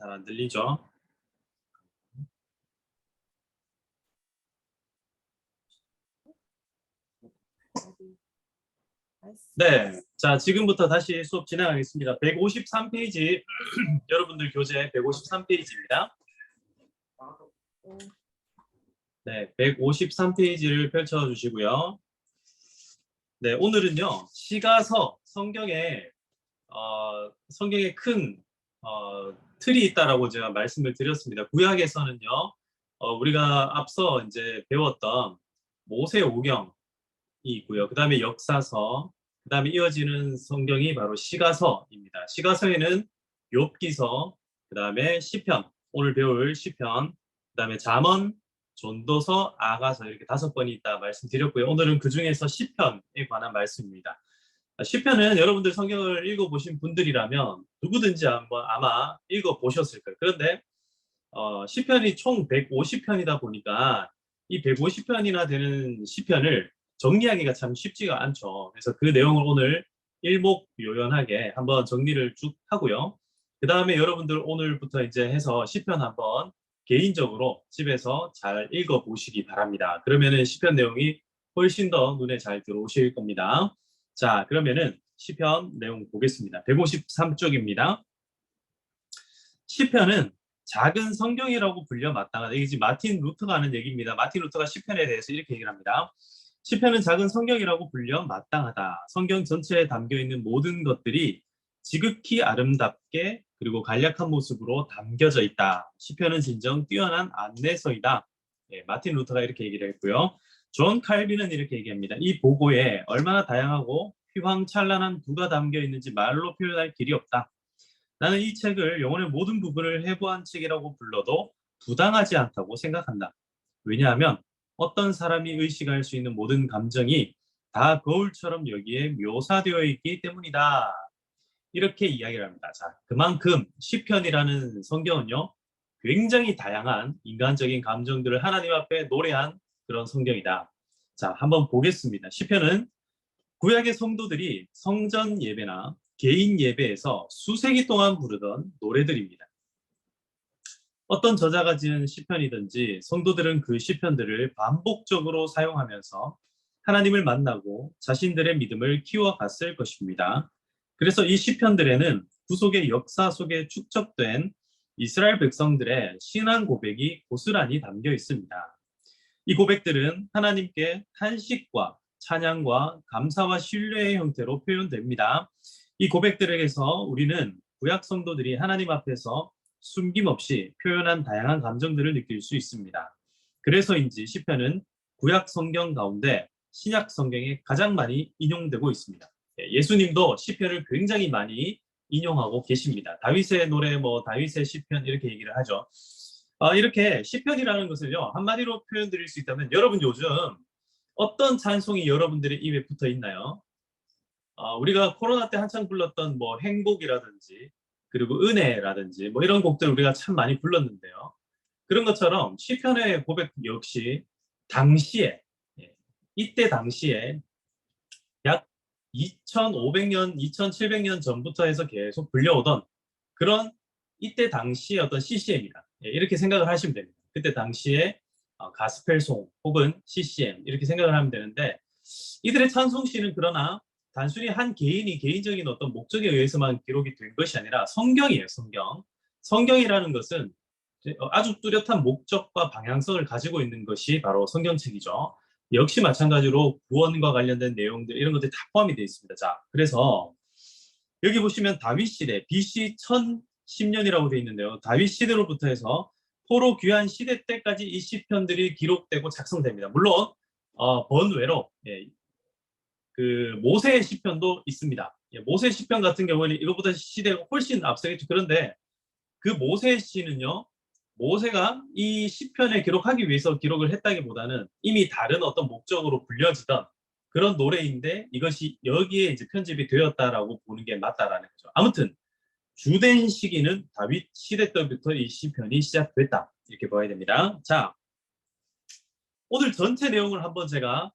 잘 안 들리죠? 네, 자 지금부터 다시 수업 진행하겠습니다. 153페이지 여러분들 교재 153페이지입니다. 네, 153페이지를 펼쳐주시고요. 네, 오늘은요 시가서 성경에 큰 틀이 있다라고 제가 말씀을 드렸습니다. 구약에서는요 우리가 앞서 이제 배웠던 모세오경이 있고요. 그 다음에 역사서, 그 다음에 이어지는 성경이 바로 시가서입니다. 시가서에는 욥기서, 그 다음에 시편, 오늘 배울 시편, 그 다음에 잠언, 전도서, 아가서 이렇게 5번이 있다 말씀드렸고요. 오늘은 그 중에서 시편에 관한 말씀입니다. 시편은 여러분들 성경을 읽어보신 분들이라면 누구든지 한번 아마 읽어보셨을 거예요. 그런데 시편이 총 150편이다 보니까 이 150편이나 되는 시편을 정리하기가 참 쉽지가 않죠. 그래서 그 내용을 오늘 일목요연하게 한번 정리를 쭉 하고요. 그 다음에 여러분들 오늘부터 이제 해서 시편 한번 개인적으로 집에서 잘 읽어보시기 바랍니다. 그러면은 시편 내용이 훨씬 더 눈에 잘 들어오실 겁니다. 자, 그러면은 시편 내용 보겠습니다. 153쪽입니다. 시편은 작은 성경이라고 불려 마땅하다. 이게 지금 마틴 루터가 하는 얘기입니다. 마틴 루터가 시편에 대해서 이렇게 얘기를 합니다. 시편은 작은 성경이라고 불려 마땅하다. 성경 전체에 담겨 있는 모든 것들이 지극히 아름답게 그리고 간략한 모습으로 담겨져 있다. 시편은 진정 뛰어난 안내서이다. 예, 마틴 루터가 이렇게 얘기를 했고요. 존 칼빈은 이렇게 얘기합니다. 이 보고에 얼마나 다양하고 휘황찬란한 부가 담겨 있는지 말로 표현할 길이 없다. 나는 이 책을 영혼의 모든 부분을 해부한 책이라고 불러도 부당하지 않다고 생각한다. 왜냐하면 어떤 사람이 의식할 수 있는 모든 감정이 다 거울처럼 여기에 묘사되어 있기 때문이다. 이렇게 이야기를 합니다. 자, 그만큼 시편이라는 성경은요, 굉장히 다양한 인간적인 감정들을 하나님 앞에 노래한 그런 성경이다. 자, 한번 보겠습니다. 시편은 구약의 성도들이 성전 예배나 개인 예배에서 수세기 동안 부르던 노래들입니다. 어떤 저자가 지은 시편이든지 성도들은 그 시편들을 반복적으로 사용하면서 하나님을 만나고 자신들의 믿음을 키워갔을 것입니다. 그래서 이 시편들에는 구속의 역사 속에 축적된 이스라엘 백성들의 신앙 고백이 고스란히 담겨 있습니다. 이 고백들은 하나님께 탄식과 찬양과 감사와 신뢰의 형태로 표현됩니다. 이 고백들에게서 우리는 구약 성도들이 하나님 앞에서 숨김없이 표현한 다양한 감정들을 느낄 수 있습니다. 그래서인지 시편은 구약 성경 가운데 신약 성경에 가장 많이 인용되고 있습니다. 예수님도 시편을 굉장히 많이 인용하고 계십니다. 다윗의 노래, 다윗의 시편 이렇게 얘기를 하죠. 이렇게 시편이라는 것을요, 한마디로 표현드릴 수 있다면 여러분 요즘 어떤 찬송이 여러분들의 입에 붙어 있나요? 우리가 코로나 때 한창 불렀던 행복이라든지 그리고 은혜라든지 이런 곡들 우리가 참 많이 불렀는데요. 그런 것처럼 시편의 고백 역시 당시에 예, 이때 당시에 약 2500년, 2700년 전부터 해서 계속 불려오던 그런 이때 당시의 어떤 CCM이다. 이렇게 생각을 하시면 됩니다. 그때 당시에 가스펠송 혹은 CCM 이렇게 생각을 하면 되는데 이들의 찬송시는 그러나 단순히 한 개인이 개인적인 어떤 목적에 의해서만 기록이 된 것이 아니라 성경이에요, 성경. 성경이라는 것은 아주 뚜렷한 목적과 방향성을 가지고 있는 것이 바로 성경책이죠. 역시 마찬가지로 구원과 관련된 내용들 이런 것들이 다 포함이 되어 있습니다. 자, 그래서 여기 보시면 다윗 시대 BC 1010년이라고 되어 있는데요. 다윗 시대로부터 해서 포로 귀환 시대 때까지 이 시편들이 기록되고 작성됩니다. 물론 번외로 그 모세의 시편도 있습니다. 모세 시편 같은 경우는 이것보다 시대가 훨씬 앞서겠죠. 그런데 그 모세 시는요, 모세가 이 시편을 기록하기 위해서 기록을 했다기보다는 이미 다른 어떤 목적으로 불려지던 그런 노래인데 이것이 여기에 이제 편집이 되었다라고 보는 게 맞다라는 거죠. 아무튼 주된 시기는 다윗 시대 때부터 이 시편이 시작됐다 이렇게 봐야 됩니다. 자, 오늘 전체 내용을 한번 제가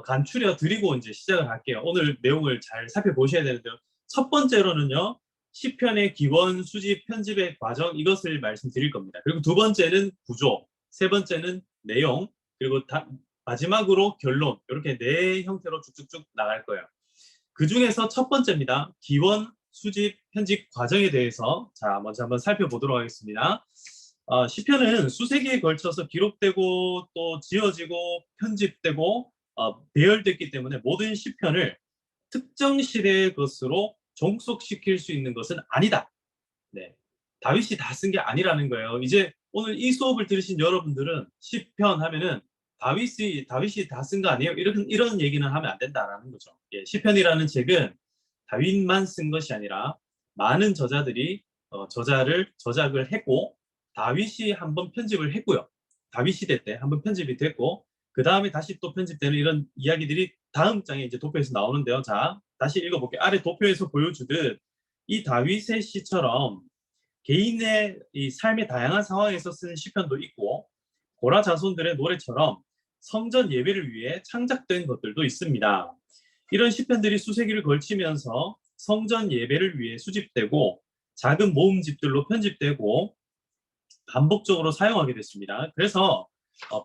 간추려 드리고 이제 시작을 할게요. 오늘 내용을 잘 살펴보셔야 되는데요. 첫 번째로는요, 시편의 기원, 수집, 편집의 과정 이것을 말씀드릴 겁니다. 그리고 두 번째는 구조, 세 번째는 내용, 그리고 마지막으로 결론 이렇게 네 형태로 쭉쭉쭉 나갈 거예요. 그 중에서 첫 번째입니다. 기원, 수집, 편집 과정에 대해서 자 먼저 한번 살펴보도록 하겠습니다. 시편은 수세기에 걸쳐서 기록되고 또 지어지고 편집되고 배열됐기 때문에 모든 시편을 특정 시대의 것으로 종속시킬 수 있는 것은 아니다. 네, 다윗이 다 쓴 게 아니라는 거예요. 이제 오늘 이 수업을 들으신 여러분들은 시편 하면은 다윗이 다 쓴 거 아니에요? 이런 얘기는 하면 안 된다라는 거죠. 예, 시편이라는 책은 다윗만 쓴 것이 아니라 많은 저자들이 저작을 했고 다윗이 한번 편집을 했고요. 다윗 시대 때 한번 편집이 됐고 그 다음에 다시 또 편집되는 이런 이야기들이 다음 장에 이제 도표에서 나오는데요. 자, 다시 읽어볼게요. 아래 도표에서 보여주듯 이 다윗의 시처럼 개인의 이 삶의 다양한 상황에서 쓴 시편도 있고 고라 자손들의 노래처럼 성전 예배를 위해 창작된 것들도 있습니다. 이런 시편들이 수세기를 걸치면서 성전 예배를 위해 수집되고 작은 모음집들로 편집되고 반복적으로 사용하게 됐습니다. 그래서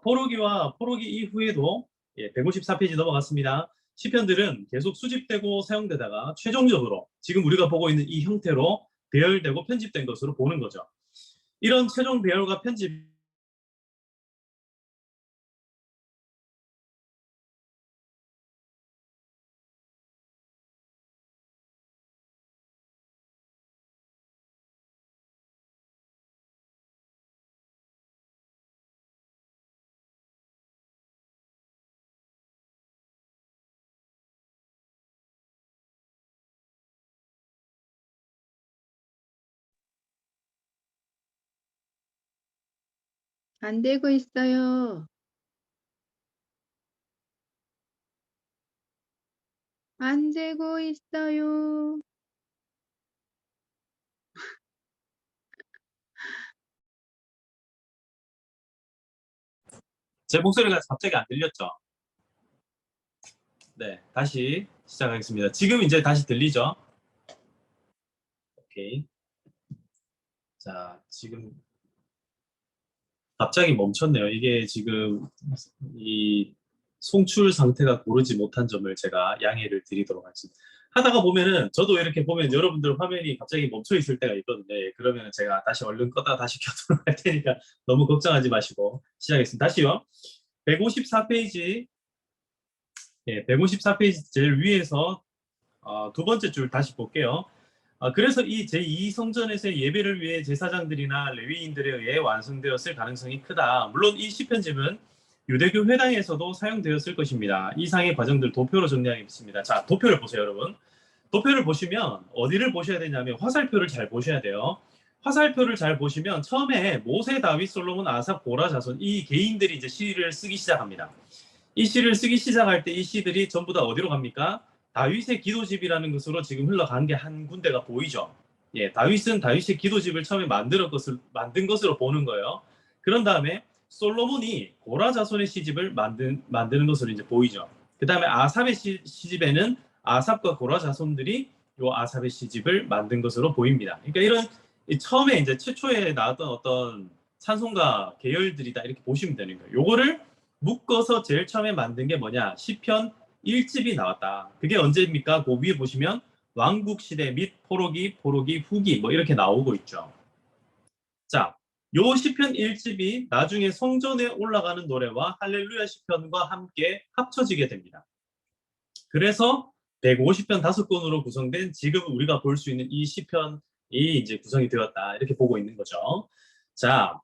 포로기와 포로기 이후에도 154페이지 넘어갔습니다. 시편들은 계속 수집되고 사용되다가 최종적으로 지금 우리가 보고 있는 이 형태로 배열되고 편집된 것으로 보는 거죠. 이런 최종 배열과 편집 안 되고 있어요. 안 되고 있어요. 제 목소리가 갑자기 안 들렸죠? 네, 다시 시작하겠습니다. 지금 이제 다시 들리죠? 오케이. 자, 지금 갑자기 멈췄네요. 이게 지금 이 송출 상태가 고르지 못한 점을 제가 양해를 드리도록 하겠습니다. 하다가 보면은 저도 이렇게 보면 여러분들 화면이 갑자기 멈춰 있을 때가 있거든요. 예, 그러면 제가 다시 얼른 껐다 다시 켜도록 할 테니까 너무 걱정하지 마시고 시작하겠습니다. 다시요. 154페이지, 예, 154페이지 제일 위에서 두 번째 줄 다시 볼게요. 그래서 이 제2성전에서의 예배를 위해 제사장들이나 레위인들에 의해 완성되었을 가능성이 크다. 물론 이 시편집은 유대교 회당에서도 사용되었을 것입니다. 이상의 과정들 도표로 정리하겠습니다. 자, 도표를 보세요, 여러분. 도표를 보시면 어디를 보셔야 되냐면 화살표를 잘 보셔야 돼요. 화살표를 잘 보시면 처음에 모세, 다윗, 솔로몬, 아삽, 고라, 자손 이 개인들이 이제 시를 쓰기 시작합니다. 이 시를 쓰기 시작할 때 이 시들이 전부 다 어디로 갑니까? 다윗의 기도집이라는 것으로 지금 흘러간 게 한 군데가 보이죠. 예, 다윗은 다윗의 기도집을 처음에 만든 것으로 보는 거예요. 그런 다음에 솔로몬이 고라 자손의 시집을 만드는 것으로 이제 보이죠. 그 다음에 아삽의 시집에는 아삽과 고라 자손들이 요 아삽의 시집을 만든 것으로 보입니다. 그러니까 이런 처음에 이제 최초에 나왔던 어떤 찬송가 계열들이다 이렇게 보시면 되는 거예요. 요거를 묶어서 제일 처음에 만든 게 뭐냐? 시편 1집이 나왔다. 그게 언제입니까? 그 위에 보시면 왕국 시대 및 포로기 후기 뭐 이렇게 나오고 있죠. 자, 요 시편 1집이 나중에 성전에 올라가는 노래와 할렐루야 시편과 함께 합쳐지게 됩니다. 그래서 150편 5권으로 구성된 지금 우리가 볼 수 있는 이 시편이 이제 구성이 되었다. 이렇게 보고 있는 거죠. 자,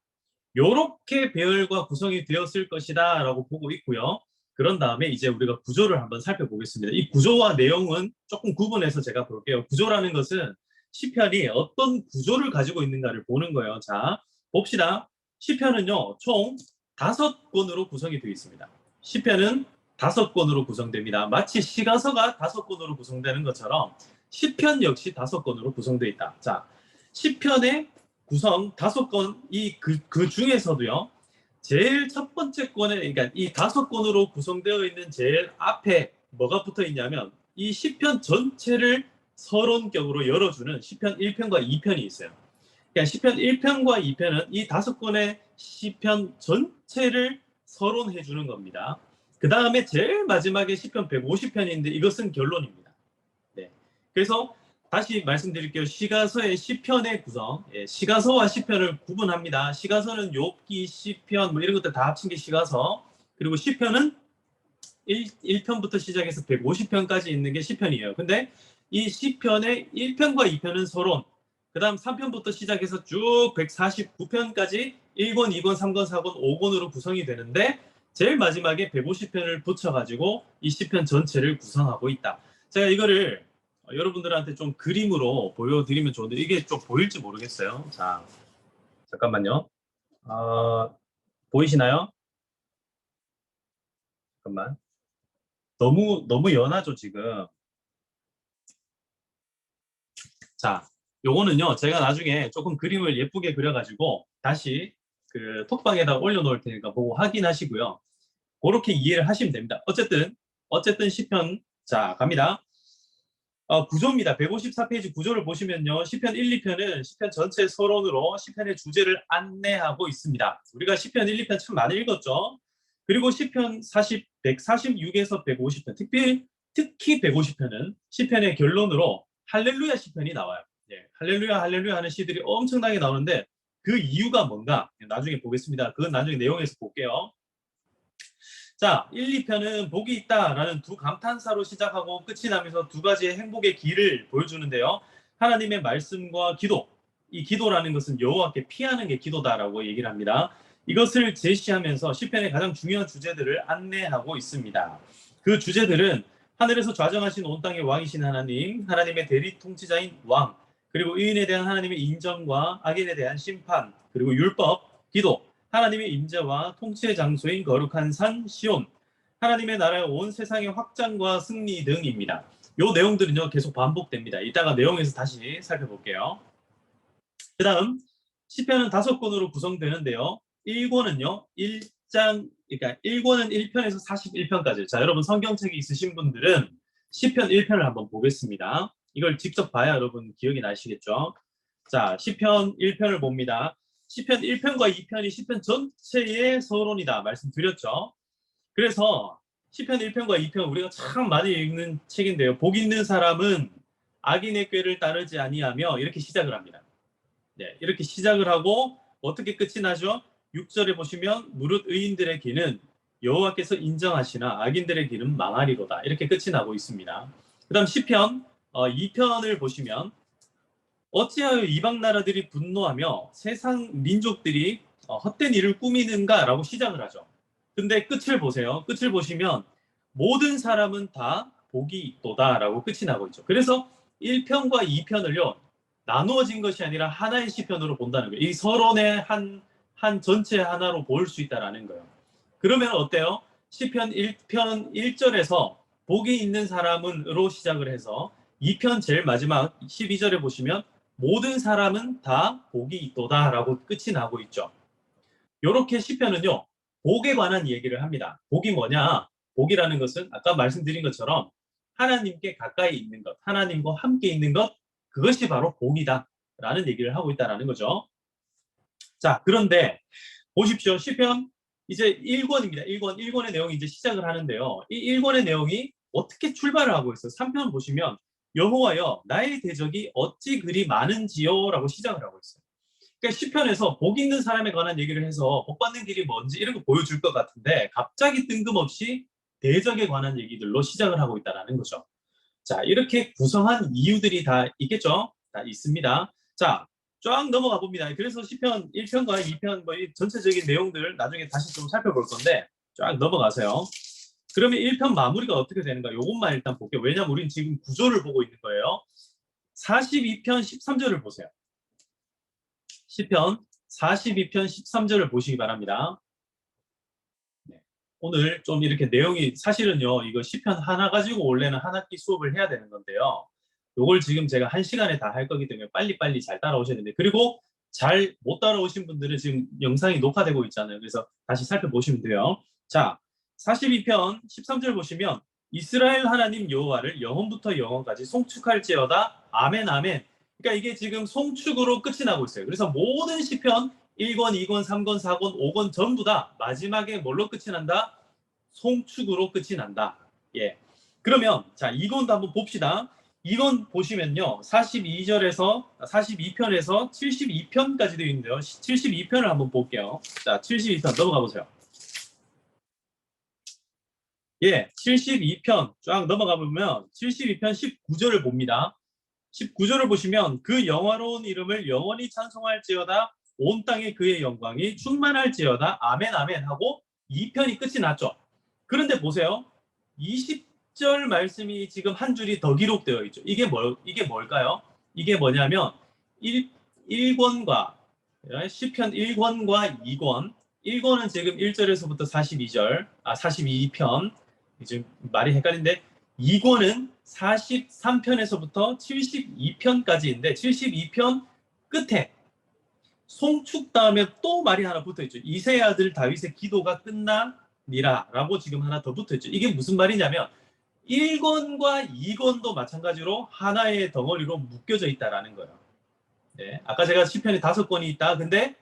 요렇게 배열과 구성이 되었을 것이다 라고 보고 있고요. 그런 다음에 이제 우리가 구조를 한번 살펴보겠습니다. 이 구조와 내용은 조금 구분해서 제가 볼게요. 구조라는 것은 시편이 어떤 구조를 가지고 있는가를 보는 거예요. 자, 봅시다. 시편은요, 총 5권으로 구성이 되어 있습니다. 시편은 5권으로 구성됩니다. 마치 시가서가 5권으로 구성되는 것처럼 시편 역시 5권으로 구성되어 있다. 자, 시편의 구성 5권 그 중에서도요. 제일 첫 번째 권에 그러니까 이 5권으로 구성되어 있는 제일 앞에 뭐가 붙어 있냐면 이 시편 전체를 서론격으로 열어주는 시편 1편과 2편이 있어요. 그러니까 시편 1편과 2편은 이 5권의 시편 전체를 서론해 주는 겁니다. 그 다음에 제일 마지막에 시편 150편인데 이것은 결론입니다. 네. 그래서 다시 말씀드릴게요. 시가서의 시편의 구성, 시가서와 시편을 구분합니다. 시가서는 욥기, 시편 뭐 이런 것들 다 합친 게 시가서, 그리고 시편은 1편부터 시작해서 150편까지 있는 게 시편이에요. 근데 이 시편의 1편과 2편은 서론, 그 다음 3편부터 시작해서 쭉 149편까지 1권, 2권, 3권, 4권, 5권으로 구성이 되는데 제일 마지막에 150편을 붙여가지고 이 시편 전체를 구성하고 있다. 제가 이거를 여러분들한테 좀 그림으로 보여드리면 좋은데 이게 좀 보일지 모르겠어요. 자, 잠깐만요. 보이시나요? 잠깐만. 너무 연하죠, 지금. 자, 요거는요, 제가 나중에 조금 그림을 예쁘게 그려가지고 다시 그 톡방에다 올려놓을 테니까 보고 확인하시고요. 그렇게 이해를 하시면 됩니다. 어쨌든 시편, 자, 갑니다. 구조입니다. 154페이지 구조를 보시면요. 시편 1, 2편은 시편 전체 서론으로 시편의 주제를 안내하고 있습니다. 우리가 시편 1, 2편 참 많이 읽었죠. 그리고 시편 146에서 150편, 특히 150편은 시편의 결론으로 할렐루야 시편이 나와요. 예, 할렐루야 할렐루야 하는 시들이 엄청나게 나오는데 그 이유가 뭔가 나중에 보겠습니다. 그건 나중에 내용에서 볼게요. 자, 1, 2편은 복이 있다라는 두 감탄사로 시작하고 끝이 나면서 두 가지의 행복의 길을 보여주는데요. 하나님의 말씀과 기도, 이 기도라는 것은 여호와께 피하는 게 기도다라고 얘기를 합니다. 이것을 제시하면서 시편의 가장 중요한 주제들을 안내하고 있습니다. 그 주제들은 하늘에서 좌정하신 온 땅의 왕이신 하나님, 하나님의 대리 통치자인 왕, 그리고 의인에 대한 하나님의 인정과 악인에 대한 심판, 그리고 율법, 기도, 하나님의 임재와 통치의 장소인 거룩한 산 시온, 하나님의 나라의 온 세상의 확장과 승리 등입니다. 이 내용들은요 계속 반복됩니다. 이따가 내용에서 다시 살펴볼게요. 그 다음 시편은 5권으로 구성되는데요. 1권은요 그러니까 1권은 1편에서 41편까지. 자, 여러분 성경책이 있으신 분들은 시편 1편을 한번 보겠습니다. 이걸 직접 봐야 여러분 기억이 나시겠죠. 자, 시편 1편을 봅니다. 시편 1편과 2편이 시편 전체의 서론이다 말씀드렸죠. 그래서 시편 1편과 2편 우리가 참 많이 읽는 책인데요. 복 있는 사람은 악인의 꾀를 따르지 아니하며 이렇게 시작을 합니다. 네, 이렇게 시작을 하고 어떻게 끝이 나죠? 6절에 보시면 무릇 의인들의 길은 여호와께서 인정하시나 악인들의 길은 망하리로다. 이렇게 끝이 나고 있습니다. 그 다음 시편 2편을 보시면 어찌하여 이방 나라들이 분노하며 세상 민족들이 헛된 일을 꾸미는가라고 시작을 하죠. 근데 끝을 보세요. 끝을 보시면 모든 사람은 다 복이 있도다라고 끝이 나고 있죠. 그래서 1편과 2편을요. 나누어진 것이 아니라 하나의 시편으로 본다는 거예요. 이 서론의 한 전체 하나로 볼 수 있다는 거예요. 그러면 어때요? 시편 1편 1절에서 복이 있는 사람은으로 시작을 해서 2편 제일 마지막 12절에 보시면 모든 사람은 다 복이 있도다라고 끝이 나고 있죠. 이렇게 시편은요. 복에 관한 얘기를 합니다. 복이 뭐냐? 복이라는 것은 아까 말씀드린 것처럼 하나님께 가까이 있는 것, 하나님과 함께 있는 것, 그것이 바로 복이다 라는 얘기를 하고 있다는 거죠. 자, 그런데 보십시오. 시편 이제 1권입니다. 1권의 내용이 이제 시작을 하는데요. 이 1권의 내용이 어떻게 출발을 하고 있어요? 3편 보시면 여호와여 나의 대적이 어찌 그리 많은지요 라고 시작을 하고 있어요. 그러니까 시편에서 복 있는 사람에 관한 얘기를 해서 복 받는 길이 뭔지 이런 거 보여줄 것 같은데 갑자기 뜬금없이 대적에 관한 얘기들로 시작을 하고 있다는 거죠. 자, 이렇게 구성한 이유들이 다 있겠죠? 다 있습니다. 자, 쫙 넘어가 봅니다. 그래서 시편 1편과 2편 뭐 전체적인 내용들 나중에 다시 좀 살펴볼 건데 쫙 넘어가세요. 그러면 1편 마무리가 어떻게 되는가? 요것만 일단 볼게요. 왜냐면 우리는 지금 구조를 보고 있는 거예요. 42편 13절을 보세요. 시편 42편 13절을 보시기 바랍니다. 네. 오늘 좀 이렇게 내용이 사실은요. 이거 시편 하나 가지고 원래는 한 학기 수업을 해야 되는 건데요. 요걸 지금 제가 1시간에 다 할 거기 때문에 빨리빨리 잘 따라오셔야 되는데 그리고 잘 못 따라오신 분들은 지금 영상이 녹화되고 있잖아요. 그래서 다시 살펴보시면 돼요. 자, 42편 13절 보시면 이스라엘 하나님 여호와를 영원부터 영원까지 송축할지어다. 아멘 아멘. 그러니까 이게 지금 송축으로 끝이 나고 있어요. 그래서 모든 시편 1권, 2권, 3권, 4권, 5권 전부 다 마지막에 뭘로 끝이 난다? 송축으로 끝이 난다. 예. 그러면 자, 2권도 한번 봅시다. 2권 보시면요. 42절에서 42편에서 72편까지 되어 있는데요. 72편을 한번 볼게요. 자, 72편 넘어가 보세요. 예, 72편 쫙 넘어가 보면 72편 19절을 봅니다. 19절을 보시면 그 영화로운 이름을 영원히 찬송할지어다. 온 땅에 그의 영광이 충만할지어다. 아멘 아멘 하고 2편이 끝이 났죠. 그런데 보세요. 20절 말씀이 지금 한 줄이 더 기록되어 있죠. 이게 뭘까요? 이게 뭐냐면 1권과 시편 1권과 2권 1권은 지금 1절에서부터 42절, 42편 지금 말이 헷갈린데 2권은 43편에서부터 72편까지인데 72편 끝에 송축 다음에 또 말이 하나 붙어있죠. 이새의 아들 다윗의 기도가 끝나니라 라고 지금 하나 더 붙어있죠. 이게 무슨 말이냐면 1권과 2권도 마찬가지로 하나의 덩어리로 묶여져 있다라는 거예요. 네, 아까 제가 시편이 5권이 있다. 근데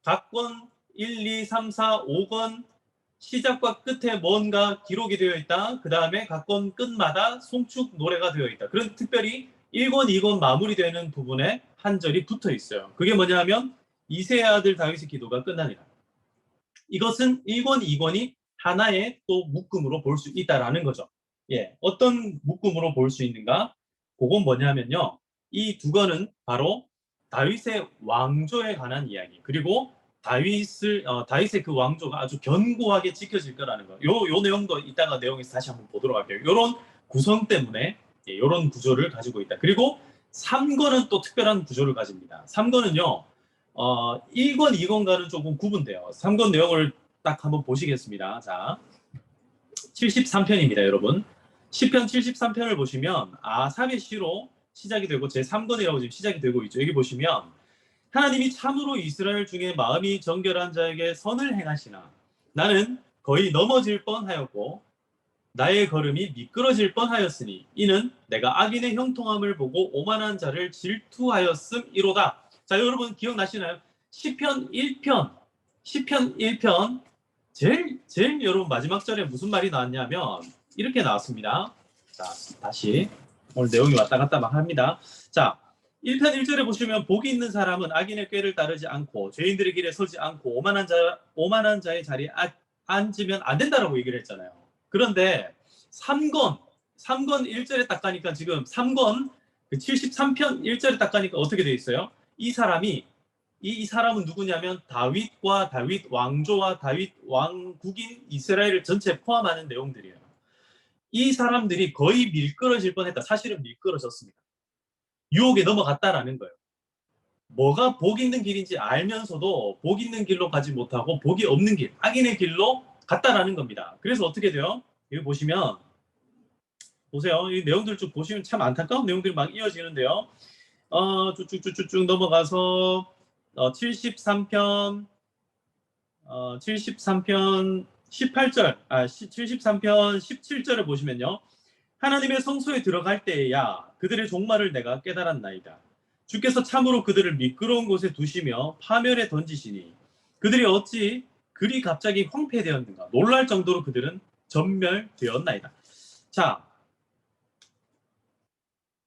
각 권 1, 2, 3, 4, 5권 시작과 끝에 뭔가 기록이 되어 있다. 그 다음에 각 권 끝마다 송축 노래가 되어 있다. 그런 특별히 1권, 2권 마무리되는 부분에 한 절이 붙어 있어요. 그게 뭐냐면 이새의 아들 다윗의 기도가 끝나니라. 이것은 1권, 2권이 하나의 또 묶음으로 볼 수 있다라는 거죠. 예, 어떤 묶음으로 볼 수 있는가? 그건 뭐냐면요. 이 두 권은 바로 다윗의 왕조에 관한 이야기, 그리고 다윗의 그 왕조가 아주 견고하게 지켜질 거라는 거. 요 내용도 이따가 내용에서 다시 한번 보도록 할게요. 요런 구성 때문에 요런 구조를 가지고 있다. 그리고 3권은 또 특별한 구조를 가집니다. 3권은요. 1권, 2권과는 조금 구분돼요. 3권 내용을 딱 한번 보시겠습니다. 자, 73편입니다, 여러분. 시편 73편을 보시면 아삽의 시로 시작이 되고 제3권이라고 지금 시작이 되고 있죠. 여기 보시면 하나님이 참으로 이스라엘 중에 마음이 정결한 자에게 선을 행하시나 나는 거의 넘어질 뻔하였고 나의 걸음이 미끄러질 뻔하였으니 이는 내가 악인의 형통함을 보고 오만한 자를 질투하였음이로다. 자, 여러분 기억나시나요? 시편 1편 제일 여러분 마지막 절에 무슨 말이 나왔냐면 이렇게 나왔습니다. 자, 다시 오늘 내용이 왔다 갔다 막 합니다. 자, 1편 1절에 보시면 복이 있는 사람은 악인의 꾀를 따르지 않고 죄인들의 길에 서지 않고 오만한 자의 자리에 앉으면 안 된다라고 얘기를 했잖아요. 그런데 3권 1절에 딱 가니까 지금 3권 73편 1절에 딱 가니까 어떻게 돼 있어요? 이 사람은 누구냐면 다윗과 다윗 왕조와 다윗 왕국인 이스라엘을 전체 포함하는 내용들이에요. 이 사람들이 거의 미끄러질 뻔했다. 사실은 미끄러졌습니다. 유혹에 넘어갔다라는 거예요. 뭐가 복 있는 길인지 알면서도 복 있는 길로 가지 못하고 복이 없는 길, 악인의 길로 갔다라는 겁니다. 그래서 어떻게 돼요? 여기 보시면 보세요. 이 내용들 쭉 보시면 참 안타까운 내용들이 막 이어지는데요. 쭉쭉쭉쭉 넘어가서 73편 18절, 73편 17절을 보시면요. 하나님의 성소에 들어갈 때에야 그들의 종말을 내가 깨달았나이다. 주께서 참으로 그들을 미끄러운 곳에 두시며 파멸에 던지시니 그들이 어찌 그리 갑자기 황폐되었는가. 놀랄 정도로 그들은 전멸되었나이다. 자,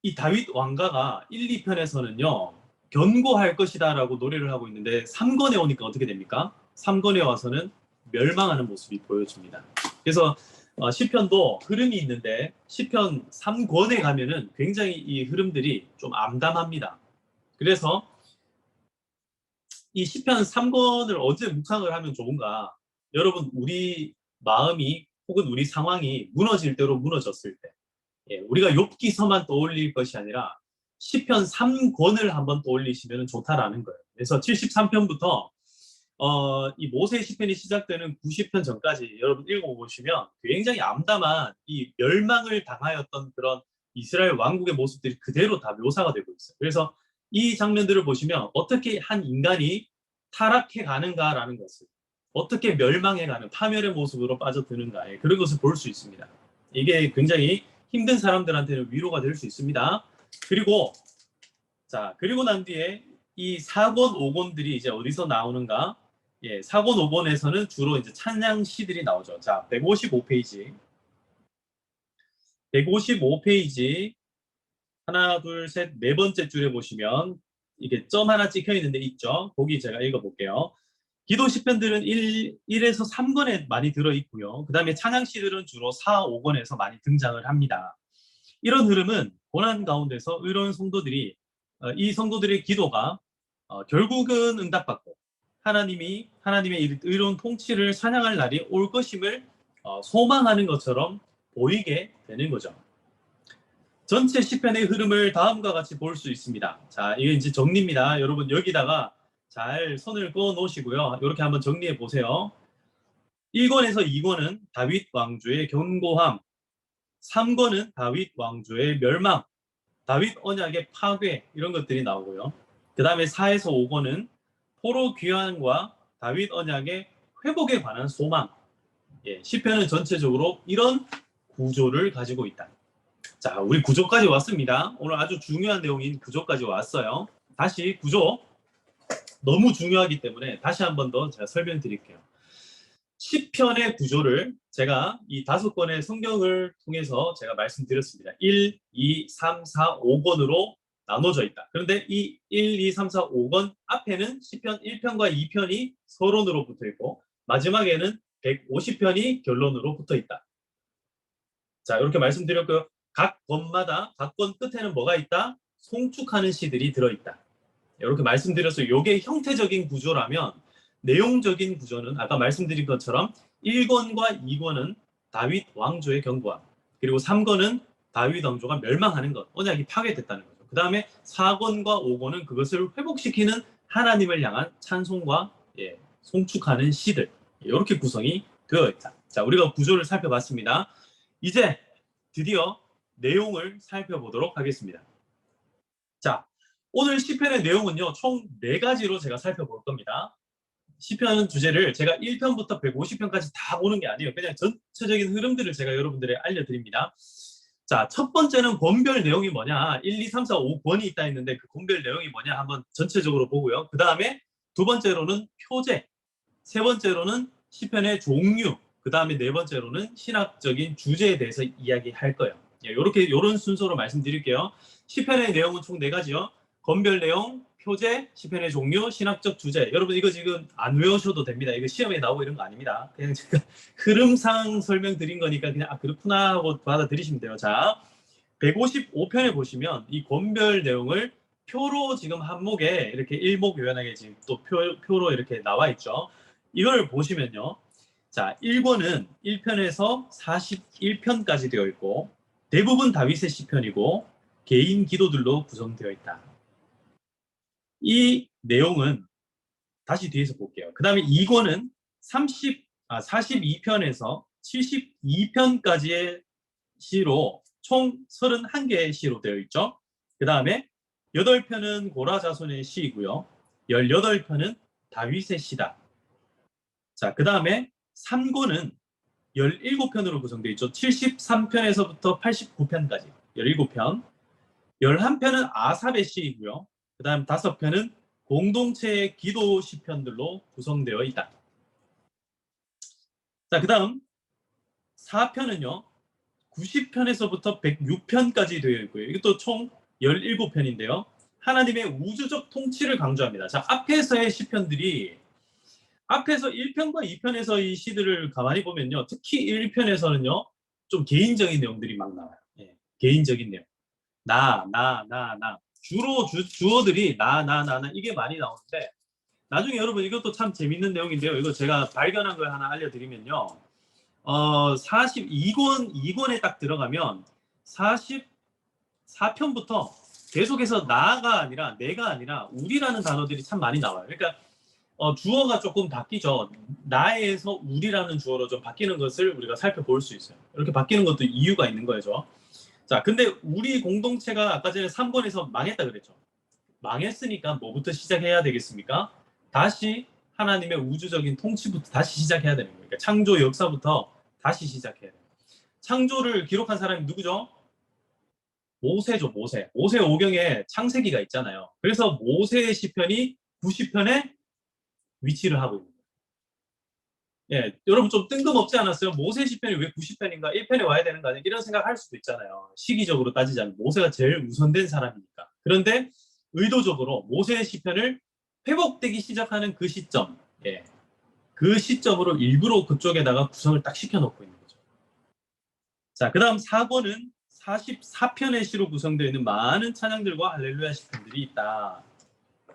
이 다윗 왕가가 1, 2편에서는요. 견고할 것이다 라고 노래를 하고 있는데 3권에 오니까 어떻게 됩니까? 3권에 와서는 멸망하는 모습이 보여집니다. 그래서 시편도 흐름이 있는데 시편 3권에 가면은 굉장히 이 흐름들이 좀 암담합니다. 그래서 이 시편 3권을 언제 묵상을 하면 좋은가? 여러분, 우리 마음이 혹은 우리 상황이 무너질 대로 무너졌을 때, 우리가 욥기서만 떠올릴 것이 아니라 시편 3권을 한번 떠올리시면 좋다라는 거예요. 그래서 73편부터 이 모세 시편이 시작되는 90편 전까지 여러분 읽어보시면 굉장히 암담한 이 멸망을 당하였던 그런 이스라엘 왕국의 모습들이 그대로 다 묘사가 되고 있어요. 그래서 이 장면들을 보시면 어떻게 한 인간이 타락해 가는가라는 것을, 어떻게 멸망해 가는 파멸의 모습으로 빠져드는가, 그런 것을 볼 수 있습니다. 이게 굉장히 힘든 사람들한테는 위로가 될 수 있습니다. 그리고 그리고 난 뒤에 이 4권 5권들이 이제 어디서 나오는가? 예, 4권 5권에서는 주로 이제 찬양 시들이 나오죠. 자, 155페이지. 155페이지 하나, 둘, 셋, 네 번째 줄에 보시면 이게 점 하나 찍혀 있는데 있죠. 거기 제가 읽어볼게요. 기도 시편들은 1에서 3권에 많이 들어있고요. 그 다음에 찬양 시들은 주로 4, 5권에서 많이 등장을 합니다. 이런 흐름은 고난 가운데서 의로운 성도들이 이 성도들의 기도가 결국은 응답받고 하나님의 의로운 통치를 찬양할 날이 올 것임을 소망하는 것처럼 보이게 되는 거죠. 전체 시편의 흐름을 다음과 같이 볼 수 있습니다. 자, 이게 이제 정리입니다. 여러분 여기다가 잘 선을 그어 놓으시고요. 이렇게 한번 정리해 보세요. 1권에서 2권은 다윗 왕조의 견고함, 3권은 다윗 왕조의 멸망, 다윗 언약의 파괴 이런 것들이 나오고요. 그 다음에 4에서 5권은 포로 귀환과 다윗 언약의 회복에 관한 소망. 예, 시편은 전체적으로 이런 구조를 가지고 있다. 자, 우리 구조까지 왔습니다. 오늘 아주 중요한 내용인 구조까지 왔어요. 다시 구조 너무 중요하기 때문에 다시 한 번 더 제가 설명드릴게요. 시편의 구조를 제가 이 5권의 성경을 통해서 제가 말씀드렸습니다. 1, 2, 3, 4, 5권으로 나눠져 있다. 그런데 이 1, 2, 3, 4, 5권 앞에는 시편 1편과 2편이 서론으로 붙어 있고 마지막에는 150편이 결론으로 붙어 있다. 자, 이렇게 말씀드렸고요. 각 권마다 각 권 끝에는 뭐가 있다? 송축하는 시들이 들어있다. 이렇게 말씀드려서 이게 형태적인 구조라면 내용적인 구조는 아까 말씀드린 것처럼 1권과 2권은 다윗 왕조의 경고함, 그리고 3권은 다윗 왕조가 멸망하는 것, 언약이 파괴됐다는 거죠. 그 다음에 4권과 5권은 그것을 회복시키는 하나님을 향한 찬송과 송축하는 시들, 이렇게 구성이 되어 있다. 자, 우리가 구조를 살펴봤습니다. 이제 드디어 내용을 살펴보도록 하겠습니다. 자, 오늘 시편의 내용은요, 총 4가지로 제가 살펴볼 겁니다. 시편 주제를 제가 1편부터 150편까지 다 보는 게 아니에요. 그냥 전체적인 흐름들을 제가 여러분들에게 알려드립니다. 자, 첫 번째는 권별 내용이 뭐냐, 1, 2, 3, 4, 5권이 있다 했는데 그 권별 내용이 뭐냐 한번 전체적으로 보고요. 그 다음에 두 번째로는 표제, 세 번째로는 시편의 종류, 그 다음에 네 번째로는 신학적인 주제에 대해서 이야기할 거예요. 이런 순서로 말씀드릴게요. 시편의 내용은 총 4가지요. 권별 내용, 표제, 시편의 종류, 신학적 주제. 여러분 이거 지금 안 외우셔도 됩니다. 이거 시험에 나오고 이런 거 아닙니다. 그냥 제가 흐름상 설명드린 거니까 그냥 그렇구나 하고 받아들이시면 돼요. 자, 155편에 보시면 이 권별 내용을 표로 지금 한목에 이렇게 일목요연하게 지금 또 표로 이렇게 나와 있죠. 이걸 보시면요. 자, 1권은 1편에서 41편까지 되어 있고 대부분 다윗의 시편이고 개인 기도들로 구성되어 있다. 이 내용은 다시 뒤에서 볼게요. 그 다음에 2권은 42편에서 72편까지의 시로 총 31개의 시로 되어 있죠. 그 다음에 8편은 고라 자손의 시이고요. 18편은 다윗의 시다. 자, 그 다음에 3권은 17편으로 구성되어 있죠. 73편에서부터 89편까지 17편. 11편은 아삽의 시이고요. 그 다음 5편은 공동체의 기도 시편들로 구성되어 있다. 자, 그 다음 4편은요. 90편에서부터 106편까지 되어 있고요. 이것도 총 17편인데요. 하나님의 우주적 통치를 강조합니다. 자, 앞에서의 시편들이 앞에서 1편과 2편에서 이 시들을 가만히 보면요. 특히 1편에서는요. 좀 개인적인 내용들이 막 나와요. 예, 개인적인 내용. 나. 주로 주어들이 나 이게 많이 나오는데 나중에 여러분 이것도 참 재밌는 내용인데요. 이거 제가 발견한 걸 하나 알려드리면요. 2권에 딱 들어가면 44편부터 계속해서 나가 아니라 내가 아니라 우리라는 단어들이 참 많이 나와요. 그러니까 주어가 조금 바뀌죠. 나에서 우리라는 주어로 좀 바뀌는 것을 우리가 살펴볼 수 있어요. 이렇게 바뀌는 것도 이유가 있는 거죠. 자, 근데 우리 공동체가 아까 전에 3권에서 망했다 그랬죠. 망했으니까 뭐부터 시작해야 되겠습니까? 다시 하나님의 우주적인 통치부터 다시 시작해야 되는 거예요. 그러니까 창조 역사부터 다시 시작해야 돼요. 창조를 기록한 사람이 누구죠? 모세죠, 모세. 모세 오경에 창세기가 있잖아요. 그래서 모세의 시편이 90편에 위치를 하고 있는 거예요. 예, 여러분 좀 뜬금없지 않았어요? 모세 시편이 왜 90편인가? 1편에 와야 되는 거 아니야? 이런 생각할 수도 있잖아요. 시기적으로 따지자면 모세가 제일 우선된 사람이니까. 그런데 의도적으로 모세의 시편을 회복되기 시작하는 그 시점, 예, 그 시점으로 일부러 그쪽에다가 구성을 딱 시켜놓고 있는 거죠. 자, 그 다음 4권은 44편의 시로 구성되어 있는 많은 찬양들과 할렐루야 시편들이 있다.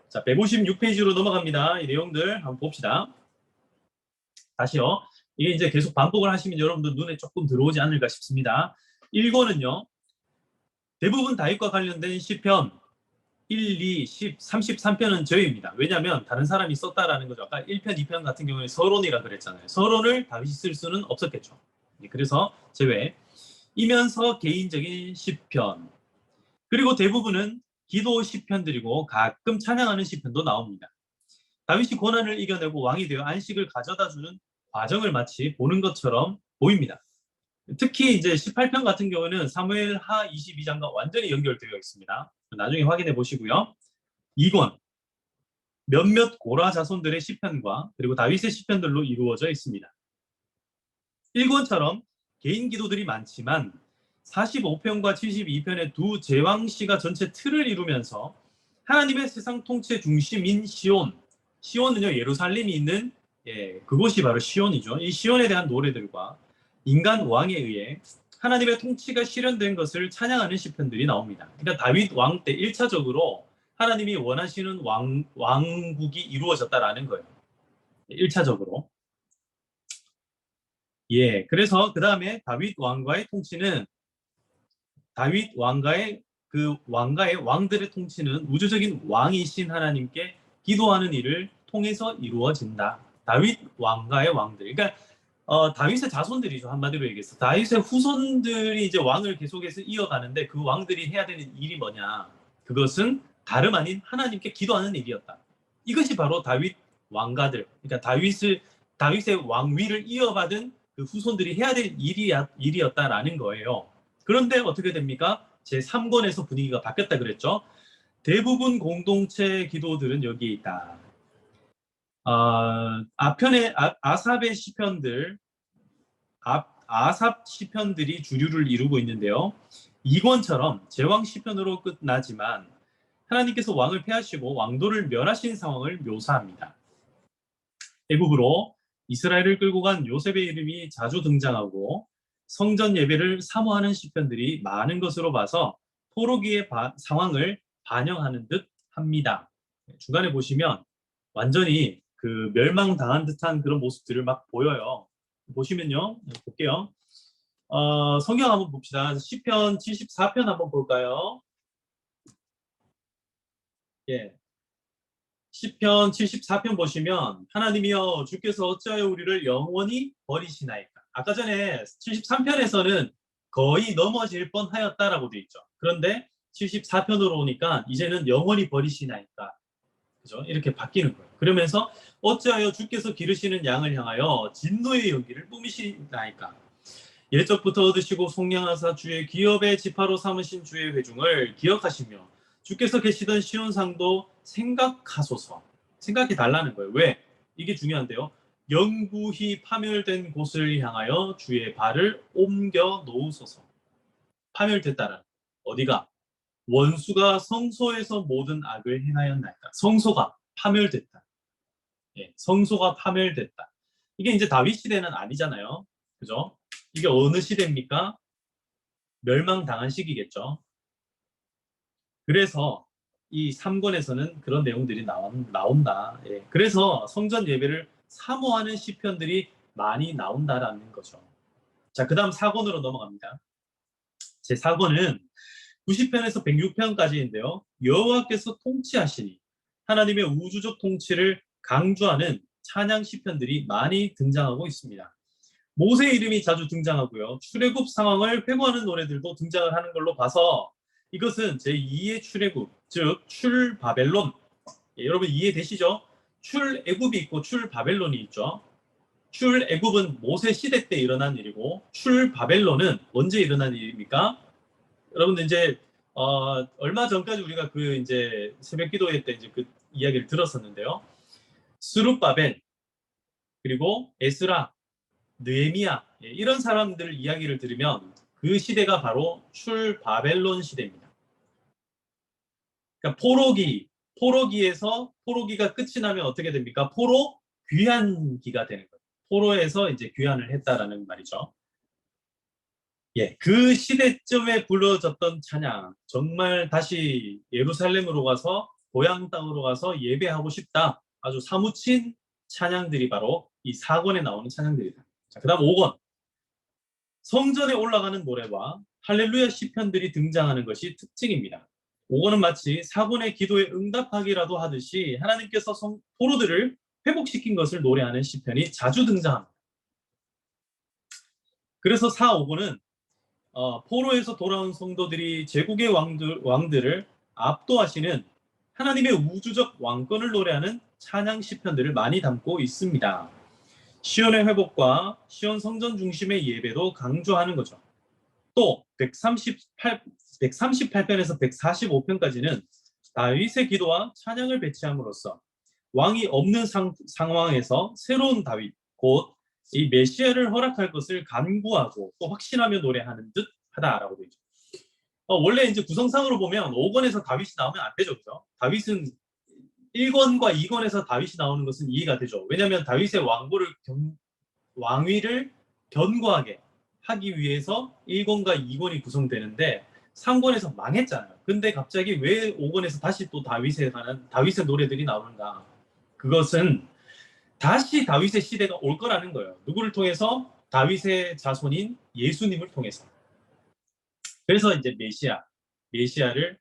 자, 156페이지로 넘어갑니다. 이 내용들 한번 봅시다. 다시요. 이게 이제 계속 반복을 하시면 여러분들 눈에 조금 들어오지 않을까 싶습니다. 1권은요. 대부분 다윗과 관련된 시편 1, 2, 10, 33편은 저희입니다. 왜냐하면 다른 사람이 썼다라는 거죠. 아까 1편, 2편 같은 경우에 서론이라 그랬잖아요. 서론을 다윗이 쓸 수는 없었겠죠. 그래서 제외. 이면서 개인적인 시편. 그리고 대부분은 기도 시편들이고 가끔 찬양하는 시편도 나옵니다. 다윗이 고난을 이겨내고 왕이 되어 안식을 가져다주는 과정을 마치 보는 것처럼 보입니다. 특히 이제 18편 같은 경우는 사무엘 하 22장과 완전히 연결되어 있습니다. 나중에 확인해 보시고요. 2권 몇몇 고라 자손들의 시편과 그리고 다윗의 시편들로 이루어져 있습니다. 1권처럼 개인 기도들이 많지만 45편과 72편의 두 제왕시가 전체 틀을 이루면서 하나님의 세상 통치 중심인 시온, 시온은요 예루살렘이 있는 그곳이 바로 시온이죠. 이 시온에 대한 노래들과 인간 왕에 의해 하나님의 통치가 실현된 것을 찬양하는 시편들이 나옵니다. 그러니까 다윗 왕 때 1차적으로 하나님이 원하시는 왕국이 이루어졌다라는 거예요. 1차적으로. 예, 그래서 그 다음에 다윗 왕과의 통치는 다윗 왕가의 그 왕가의 왕들의 통치는 우주적인 왕이신 하나님께 기도하는 일을 통해서 이루어진다. 다윗 왕가의 왕들. 그러니까 다윗의 자손들이죠. 한마디로 얘기해서 다윗의 후손들이 이제 왕을 계속해서 이어가는데 그 왕들이 해야 되는 일이 뭐냐? 그것은 다름 아닌 하나님께 기도하는 일이었다. 이것이 바로 다윗 왕가들. 그러니까 다윗의 왕위를 이어받은 그 후손들이 해야 될 일이었다라는 거예요. 그런데 어떻게 됩니까? 제3권에서 분위기가 바뀌었다 그랬죠. 대부분 공동체 기도들은 여기에 있다. 앞편의 아삽의 시편들, 아삽 시편들이 주류를 이루고 있는데요. 2권처럼 제왕 시편으로 끝나지만 하나님께서 왕을 폐하시고 왕도를 멸하신 상황을 묘사합니다. 애굽으로 이스라엘을 끌고 간 요셉의 이름이 자주 등장하고 성전 예배를 사모하는 시편들이 많은 것으로 봐서 포로기의 상황을 반영하는 듯 합니다. 중간에 보시면 완전히 그 멸망당한 듯한 그런 모습들을 막 보여요. 보시면요. 볼게요. 성경 한번 봅시다. 시편 74편 한번 볼까요? 예. 시편 74편 보시면 하나님이여 주께서 어찌하여 우리를 영원히 버리시나이까. 아까 전에 73편에서는 거의 넘어질 뻔하였다라고 돼 있죠. 그런데 74편으로 오니까 이제는 영원히 버리시나이까. 그죠? 이렇게 바뀌는 거예요. 그러면서 어찌하여 주께서 기르시는 양을 향하여 진노의 연기를 뿜으시나이까. 옛적부터 얻으시고 속량하사 주의 기업의 지파로 삼으신 주의 회중을 기억하시며 주께서 계시던 시온상도 생각하소서. 생각해 달라는 거예요. 왜? 이게 중요한데요. 영구히 파멸된 곳을 향하여 주의 발을 옮겨 놓으소서. 파멸됐다는 어디가? 원수가 성소에서 모든 악을 행하였나이다. 성소가 파멸됐다. 예, 성소가 파멸됐다. 이게 이제 다윗 시대는 아니잖아요. 그죠? 이게 어느 시대입니까? 멸망당한 시기겠죠. 그래서 이 3권에서는 그런 내용들이 나온다. 예. 그래서 성전 예배를 사모하는 시편들이 많이 나온다라는 거죠. 자, 그 다음 4권으로 넘어갑니다. 제 4권은 90편에서 106편까지인데요. 여호와께서 통치하시니 하나님의 우주적 통치를 강조하는 찬양 시편들이 많이 등장하고 있습니다. 모세의 이름이 자주 등장하고요. 출애굽 상황을 회고하는 노래들도 등장을 하는 걸로 봐서 이것은 제2의 출애굽, 즉 출바벨론. 예, 여러분 이해되시죠? 출애굽이 있고 출바벨론이 있죠. 출애굽은 모세 시대 때 일어난 일이고 출바벨론은 언제 일어난 일입니까? 여러분들 이제 얼마 전까지 우리가 그 이제 새벽 기도회 때 이제 그 이야기를 들었었는데요. 스룹바벨 그리고 에스라, 느헤미야 이런 사람들 이야기를 들으면 그 시대가 바로 출바벨론 시대입니다. 그러니까 포로기에서 포로기가 끝이 나면 어떻게 됩니까? 포로 귀환기가 되는 거예요. 포로에서 이제 귀환을 했다라는 말이죠. 예, 그 시대쯤에 불러졌던 찬양, 정말 다시 예루살렘으로 가서 고향 땅으로 가서 예배하고 싶다. 아주 사무친 찬양들이 바로 이 4권에 나오는 찬양들이다. 자, 그다음 5권. 성전에 올라가는 노래와 할렐루야 시편들이 등장하는 것이 특징입니다. 5권은 마치 4권의 기도에 응답하기라도 하듯이 하나님께서 포로들을 회복시킨 것을 노래하는 시편이 자주 등장합니다. 그래서 4, 5권은 포로에서 돌아온 성도들이 제국의 왕들을 압도하시는 하나님의 우주적 왕권을 노래하는 찬양 시편들을 많이 담고 있습니다. 시온의 회복과 시온 성전 중심의 예배도 강조하는 거죠. 또 138편에서 145편까지는 다윗의 기도와 찬양을 배치함으로써 왕이 없는 상황에서 새로운 다윗, 곧 이 메시아를 허락할 것을 간구하고 또 확신하며 노래하는 듯 하다라고 되죠. 원래 이제 구성상으로 보면 5권에서 다윗이 나오면 안 되죠. 그죠? 다윗은 1권과 2권에서 다윗이 나오는 것은 이해가 되죠. 왜냐하면 다윗의 왕위를 견고하게 하기 위해서 1권과 2권이 구성되는데 3권에서 망했잖아요. 근데 갑자기 왜 5권에서 다시 또 다윗의 노래들이 나오는가? 그것은 다시 다윗의 시대가 올 거라는 거예요. 누구를 통해서? 다윗의 자손인 예수님을 통해서. 그래서 이제 메시아를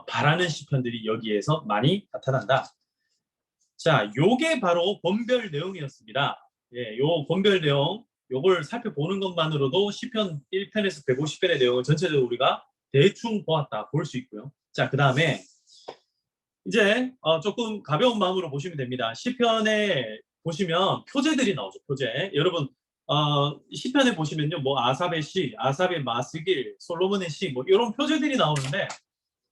바라는 시편들이 여기에서 많이 나타난다. 자, 요게 바로 권별 내용이었습니다. 예, 요 권별 내용, 요걸 살펴보는 것만으로도 시편 1편에서 150편의 내용을 전체적으로 우리가 대충 보았다 볼 수 있고요. 자, 그 다음에 이제 조금 가벼운 마음으로 보시면 됩니다. 시편에 보시면 표제들이 나오죠. 표제. 여러분 시편에 보시면요, 뭐 아삽의 시, 아삽의 마스길, 솔로몬의 시, 뭐 이런 표제들이 나오는데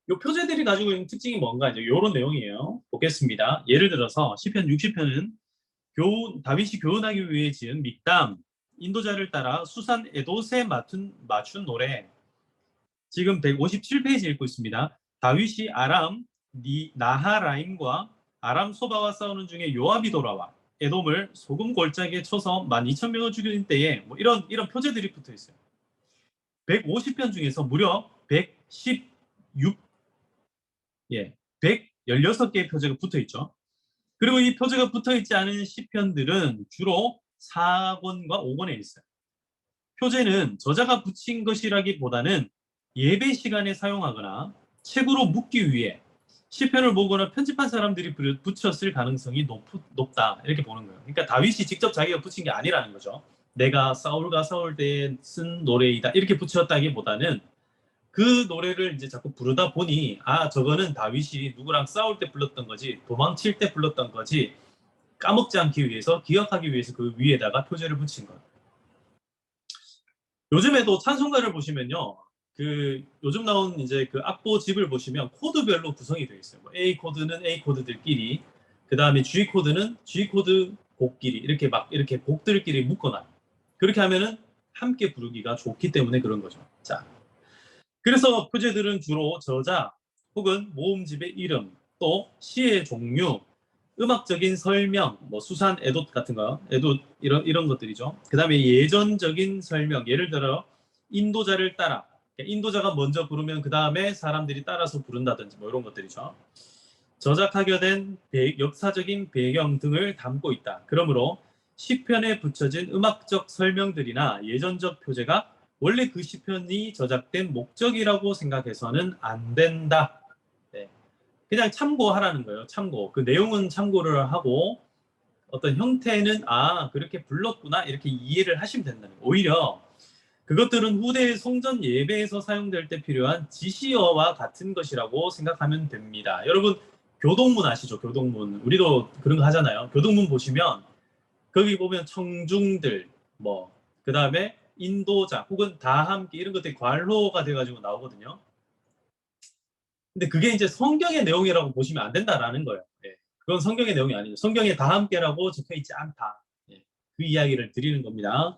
이 표제들이 가지고 있는 특징이 뭔가 이제 이런 내용이에요. 보겠습니다. 예를 들어서 시편 60편은 다윗이 교훈하기 위해 지은 믹담, 인도자를 따라 수산 에돛에 맞춘 노래. 지금 157페이지 읽고 있습니다. 다윗이 아람 나하라임과 아람 소바와 싸우는 중에 요압이 돌아와 에돔을 소금 골짜기에 쳐서 12,000명을 죽인 때에 뭐 이런 표제들이 붙어 있어요. 150편 중에서 무려 116개의 표제가 붙어 있죠. 그리고 이 표제가 붙어 있지 않은 시편들은 주로 4권과 5권에 있어요. 표제는 저자가 붙인 것이라기보다는 예배 시간에 사용하거나 책으로 묻기 위해 시편을 보거나 편집한 사람들이 붙였을 가능성이 높다 이렇게 보는 거예요. 그러니까 다윗이 직접 자기가 붙인 게 아니라는 거죠. 내가 사울과 싸울 때 쓴 노래이다 이렇게 붙였다기보다는 그 노래를 이제 자꾸 부르다 보니 저거는 다윗이 누구랑 싸울 때 불렀던 거지, 도망칠 때 불렀던 거지, 까먹지 않기 위해서, 기억하기 위해서 그 위에다가 표제를 붙인 거예요. 요즘에도 찬송가를 보시면요, 요즘 나온 이제 그 악보집을 보시면 코드별로 구성이 되어 있어요. 뭐 A 코드는 A 코드들끼리, 그 다음에 G 코드는 G 코드 곡끼리 이렇게 곡들끼리 묶어놔요. 그렇게 하면은 함께 부르기가 좋기 때문에 그런 거죠. 자, 그래서 표제들은 주로 저자 혹은 모음집의 이름, 또 시의 종류, 음악적인 설명, 뭐 수산 에돛 같은 거, 에돛 이런 것들이죠. 그 다음에 예전적인 설명, 예를 들어 인도자를 따라, 인도자가 먼저 부르면 그 다음에 사람들이 따라서 부른다든지 뭐 이런 것들이죠. 저작하게 된 역사적인 배경 등을 담고 있다. 그러므로 시편에 붙여진 음악적 설명들이나 예전적 표제가 원래 그 시편이 저작된 목적이라고 생각해서는 안 된다. 네. 그냥 참고하라는 거예요. 참고. 그 내용은 참고를 하고 어떤 형태는 그렇게 불렀구나 이렇게 이해를 하시면 된다는 거예요. 오히려 그것들은 후대의 성전 예배에서 사용될 때 필요한 지시어와 같은 것이라고 생각하면 됩니다. 여러분 교동문 아시죠? 교동문. 우리도 그런 거 하잖아요. 교동문 보시면 거기 보면 청중들, 뭐, 그 다음에 인도자, 혹은 다 함께 이런 것들이 괄호가 돼가지고 나오거든요. 근데 그게 이제 성경의 내용이라고 보시면 안 된다라는 거예요. 예. 그건 성경의 내용이 아니죠. 성경에 다 함께라고 적혀 있지 않다. 예. 그 이야기를 드리는 겁니다.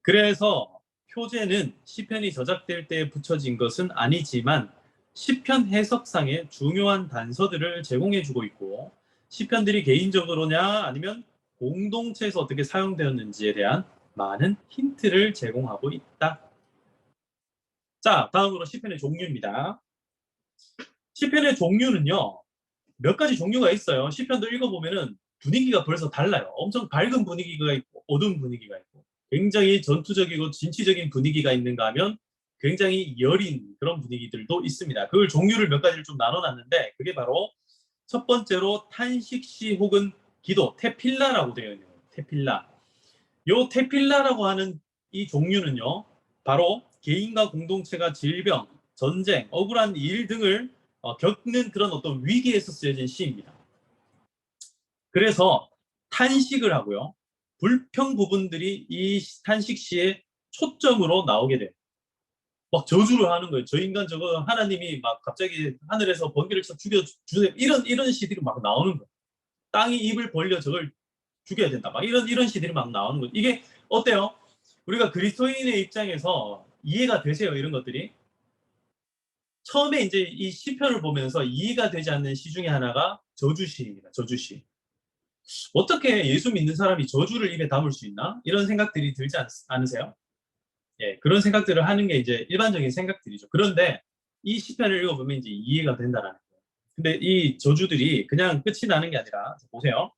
그래서 표제는 시편이 저작될 때 붙여진 것은 아니지만 시편 해석상의 중요한 단서들을 제공해 주고 있고, 시편들이 개인적으로냐 아니면 공동체에서 어떻게 사용되었는지에 대한 많은 힌트를 제공하고 있다. 자, 다음으로 시편의 종류입니다. 시편의 종류는요, 몇 가지 종류가 있어요. 시편도 읽어보면은 분위기가 벌써 달라요. 엄청 밝은 분위기가 있고 어두운 분위기가 있고, 굉장히 전투적이고 진취적인 분위기가 있는가 하면 굉장히 여린 그런 분위기들도 있습니다. 그걸 종류를 몇 가지를 좀 나눠놨는데, 그게 바로 첫 번째로 탄식시 혹은 기도, 테필라라고 되어 있는 거예요. 테필라. 요 테필라라고 하는 이 종류는요, 바로 개인과 공동체가 질병, 전쟁, 억울한 일 등을 겪는 그런 어떤 위기에서 쓰여진 시입니다. 그래서 탄식을 하고요, 불평 부분들이 이 탄식 시의 초점으로 나오게 돼요. 막 저주를 하는 거예요. 저 인간 저거 하나님이 막 갑자기 하늘에서 번개를 쳐 죽여주세요. 이런 시들이 막 나오는 거예요. 땅이 입을 벌려 저걸 죽여야 된다. 막 이런 시들이 막 나오는 거예요. 이게 어때요? 우리가 그리스도인의 입장에서 이해가 되세요? 이런 것들이? 처음에 이제 이 시편을 보면서 이해가 되지 않는 시 중에 하나가 저주시입니다. 저주시. 어떻게 예수 믿는 사람이 저주를 입에 담을 수 있나? 이런 생각들이 들지 않으세요? 예, 그런 생각들을 하는 게 이제 일반적인 생각들이죠. 그런데 이 시편을 읽어보면 이제 이해가 된다라는 거예요. 근데 이 저주들이 그냥 끝이 나는 게 아니라, 보세요.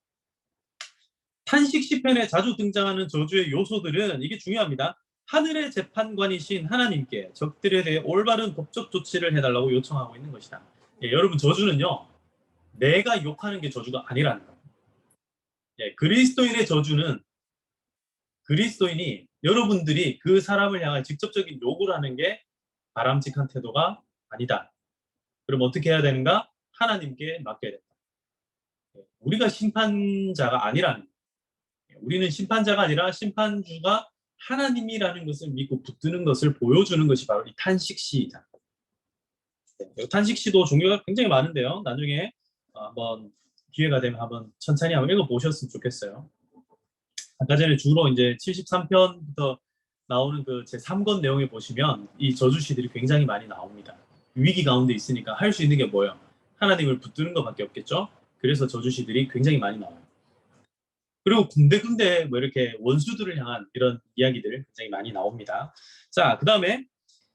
탄식 시편에 자주 등장하는 저주의 요소들은, 이게 중요합니다. 하늘의 재판관이신 하나님께 적들에 대해 올바른 법적 조치를 해달라고 요청하고 있는 것이다. 예, 여러분, 저주는요, 내가 욕하는 게 저주가 아니라는 거예요. 예, 그리스도인의 저주는 그리스도인이, 여러분들이 그 사람을 향한 직접적인 욕을 하는 게 바람직한 태도가 아니다. 그럼 어떻게 해야 되는가? 하나님께 맡겨야 된다. 예, 우리가 심판자가 아니라는 거예요. 예, 우리는 심판자가 아니라 심판주가 하나님이라는 것을 믿고 붙드는 것을 보여주는 것이 바로 이 탄식시이다. 네, 탄식시도 종류가 굉장히 많은데요. 나중에 한번 기회가 되면 한번 천천히 한번 읽어보셨으면 좋겠어요. 아까 전에 주로 이제 73편부터 나오는 그 제 3권 내용에 보시면 이 저주시들이 굉장히 많이 나옵니다. 위기 가운데 있으니까 할 수 있는 게 뭐예요? 하나님을 붙드는 것밖에 없겠죠. 그래서 저주시들이 굉장히 많이 나와요. 그리고 군데군데 뭐 이렇게 원수들을 향한 이런 이야기들 굉장히 많이 나옵니다. 자, 그 다음에